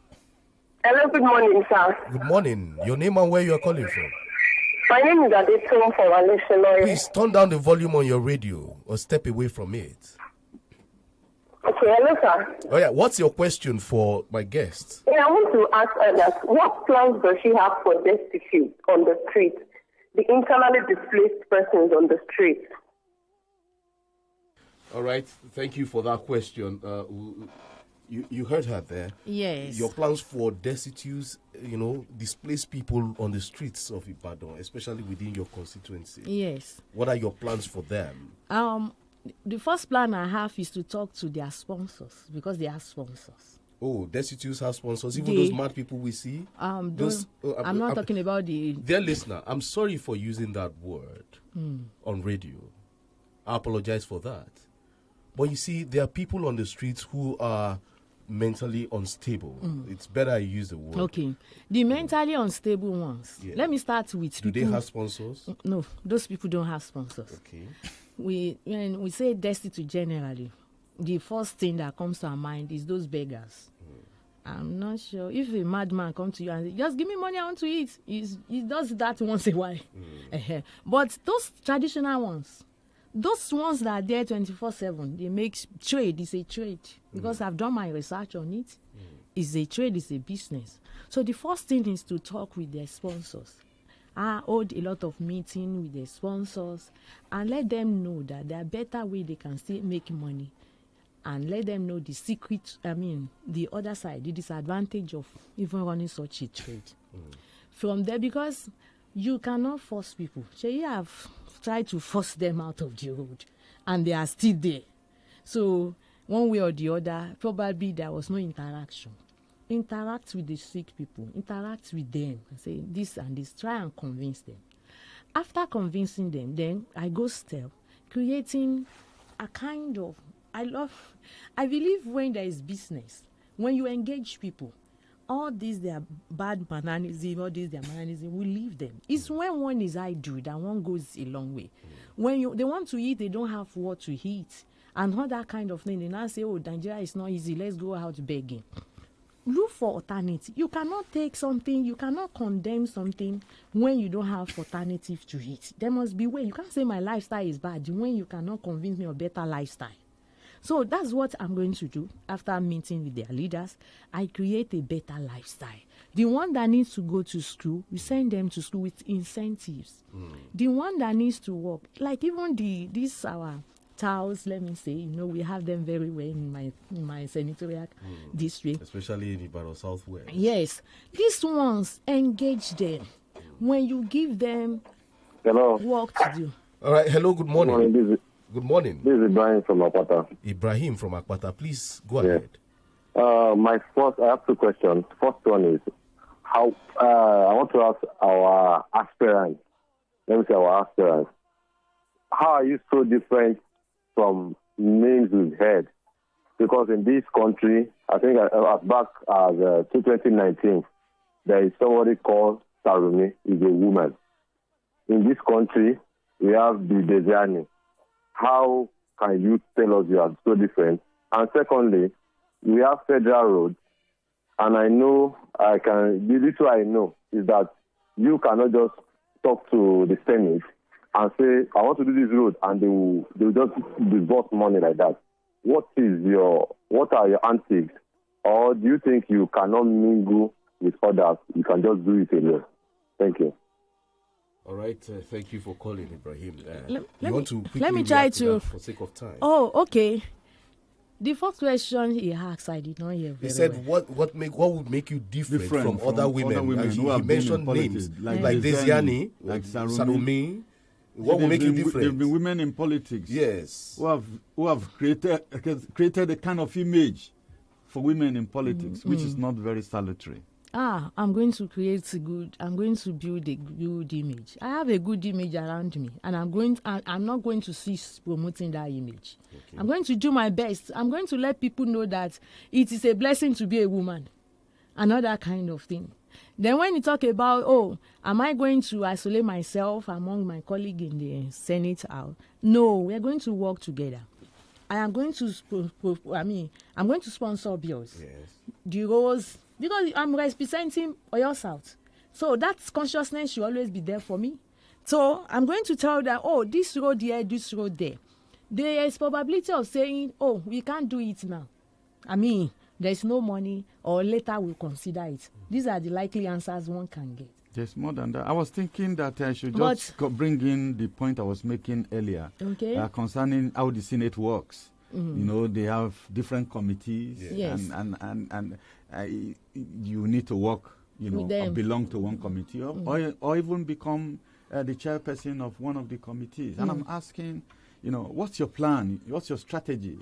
Hello, good morning, sir. Good morning. Your name and where you are calling from? My name is Adeton from Alexandria. Please turn down the volume on your radio or step away from it. Okay, hello, sir. Oh yeah, what's your question for my guest? Yeah, I want to ask her that what plans does she have for destitute on the street, the internally displaced persons on the street? All right, thank you for that question. You heard her there. Yes. Your plans for destitutes, displaced people on the streets of Ibadan, especially within your constituency. Yes. What are your plans for them? The first plan I have is to talk to their sponsors because they are sponsors. Oh, destitutes have sponsors, even those mad people we see. I'm not talking about the. Dear listener, I'm sorry for using that word on radio. I apologize for that. But you see, there are people on the streets who are mentally unstable. It's better I use the word. Okay. The mentally unstable ones. Yeah. Let me start with Do they have sponsors? No, those people don't have sponsors. Okay. When we say destitute generally, the first thing that comes to our mind is those beggars. I'm not sure if a madman comes to you and says, just give me money, I want to eat. He does that once in a while. But those traditional ones, those ones that are there 24/7, they make trade. It's a trade because I've done my research on it. It's a trade. It's a business. So the first thing is to talk with their sponsors. I hold a lot of meeting with their sponsors and let them know that there are better ways they can still make money, and let them know the secret. The other side, the disadvantage of even running such a trade. From there, because you cannot force people. So you have tried to force them out of the road, and they are still there. So one way or the other, probably there was no interaction. Interact with the sick people. Interact with them and say this and this. Try and convince them. After convincing them, then I go step, creating a kind of. I believe when there is business, when you engage people, all these their bad mannerism, all these their mannerism, we leave them. It's when one is idle that one goes a long way. When they want to eat, they don't have what to eat, and all that kind of thing. They now say, "Oh, Nigeria is not easy. Let's go out begging." Look for alternative. You cannot take something, you cannot condemn something when you don't have alternative to it. There must be way. You can't say my lifestyle is bad when you cannot convince me of better lifestyle. So that's what I'm going to do after meeting with their leaders. I create a better lifestyle. The one that needs to go to school, we send them to school with incentives. The one that needs to work, like even our towels, let me say, we have them very well in my senatorial district. Especially in Ibadan Southwest. Yes. These ones, engage them. When you give them work to do. All right. Hello, good morning. Good morning. This is Ibrahim from Akpata. Ibrahim from Akpata. Please go ahead. I have two questions. First one is, I want to ask our aspirants. Let me say our aspirants. How are you so different from names we've heard? Because in this country, I think as back as 2019, there is somebody called Sarumi is a woman. In this country, we have the Desiani. How can you tell us you are so different? And secondly, we have federal roads, and this way I know is that you cannot just talk to the Senate and say, I want to do this road, and they will just disburse money like that. What are your antics? Or do you think you cannot mingle with others? You can just do it alone. Thank you. All right. Thank you for calling, Ibrahim. Let me try to for sake of time. Oh, okay. The first question he asked, I did not hear very He said, well. what would make you different from other women? who He have mentioned been in names politics, like Desiani, like Salome. What will make you different? There have been women in politics, yes, who have created a kind of image for women in politics, which is not very salutary. I'm going to build a good image. I have a good image around me, and I'm not going to cease promoting that image. Okay. I'm going to do my best. I'm going to let people know that it is a blessing to be a woman, another kind of thing. Then when you talk about, am I going to isolate myself among my colleagues in the Senate? No, we're going to work together. I'm going to sponsor bills. Yes. The roles, because I'm representing Oyo South. So that consciousness should always be there for me. So I'm going to tell that, this road here, this road there. There is probability of saying, we can't do it now. There's no money, or later we'll consider it. These are the likely answers one can get. There's more than that. I was thinking that I should just bring in the point I was making earlier concerning how the Senate works. They have different committees, yes. and you need to work, or belong to one committee, or even become the chairperson of one of the committees. And I'm asking, what's your plan? What's your strategy?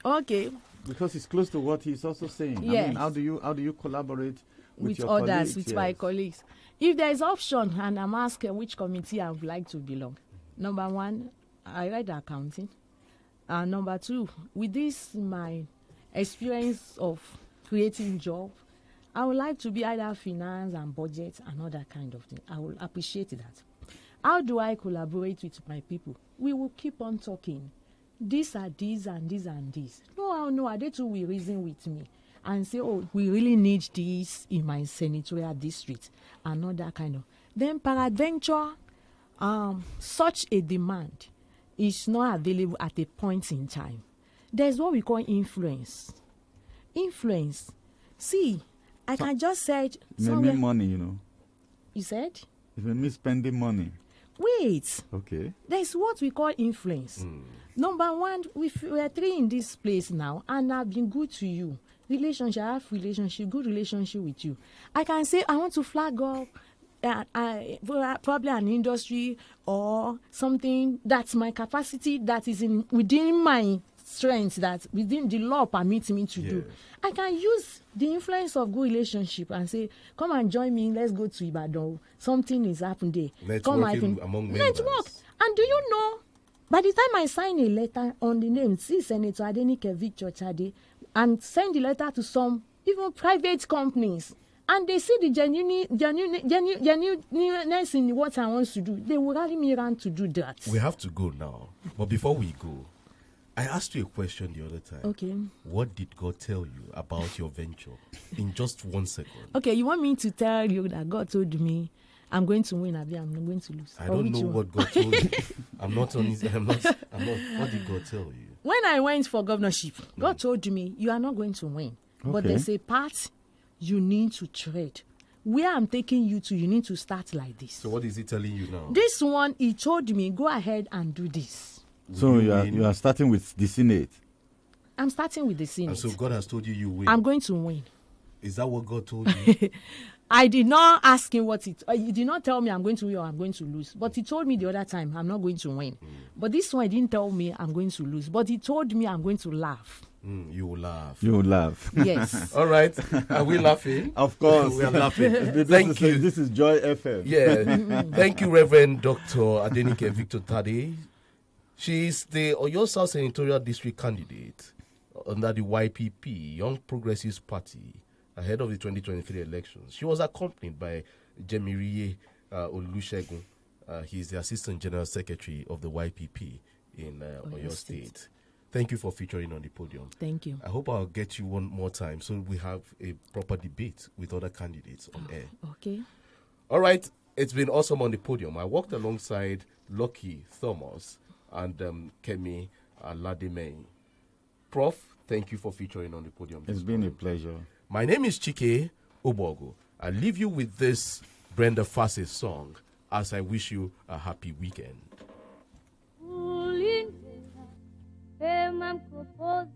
Okay. Because it's close to what he's also saying. Yes. How do you collaborate with your others, colleagues? with my colleagues? If there is option, and I'm asking which committee I would like to belong. Number one, I read accounting. Number two, with this my experience of creating job, I would like to be either finance and budget and other kind of thing. I will appreciate that. How do I collaborate with my people? We will keep on talking. These are these and these and these. No, they too will reason with me and say, we really need this in my senatorial district and all that kind of. Then peradventure, such a demand is not available at a point in time. There's what we call influence. Influence. See, I can just say it. It may mean money, You said? It may mean spending money. Wait. Okay. There's what we call influence. Number one, we are three in this place now, and I've been good to you. Relationship, I have good relationship with you. I can say I want to flag up probably an industry or something that's my capacity that is within my strength, that within the law permits me to do. I can use the influence of good relationship and say, come and join me, let's go to Ibadan. Something is happening there. Networking among members. Network. And do you know, by the time I sign a letter on the name, see Senator Adenike Victor Chade, and send the letter to some even private companies, and they see the genuineness in what I want to do, they will rally me around to do that. We have to go now. But before we go, I asked you a question the other time. Okay. What did God tell you about your venture in just 1 second? Okay, you want me to tell you that God told me I'm going to win, I'm not going to lose? I don't know what God told you. I'm not. What did God tell you? When I went for governorship, God told me you are not going to win. Okay. But there's a part you need to tread. Where I'm taking you to, you need to start like this. So what is he telling you now? This one, he told me, go ahead and do this. So you are starting with the Senate? I'm starting with the Senate. And so God has told you win. I'm going to win. Is that what God told you? I did not ask him he did not tell me I'm going to win or I'm going to lose. But he told me the other time I'm not going to win. But this one, he didn't tell me I'm going to lose. But he told me I'm going to laugh. You will laugh. You will laugh. Yes. All right. Are we laughing? Of course. We are laughing. Thank you. This is Joy FM. Yeah. Thank you, Reverend Dr. Adenike Victor Tade. She is the Oyo South Senatorial District candidate under the YPP, Young Progressives Party, ahead of the 2023 elections. She was accompanied by Jemiriye Olusegun. He's the Assistant General Secretary of the YPP in Oyo State. Thank you for featuring on the podium. Thank you. I hope I'll get you one more time so we have a proper debate with other candidates on air. Okay. All right. It's been awesome on the podium. I walked alongside Lucky Thomas and Kemi Aladimei. Prof, thank you for featuring on the podium. It's been a pleasure. My name is CHIKE OGBOGU. I leave you with this Brenda Fassie song as I wish you a happy weekend. Mam propose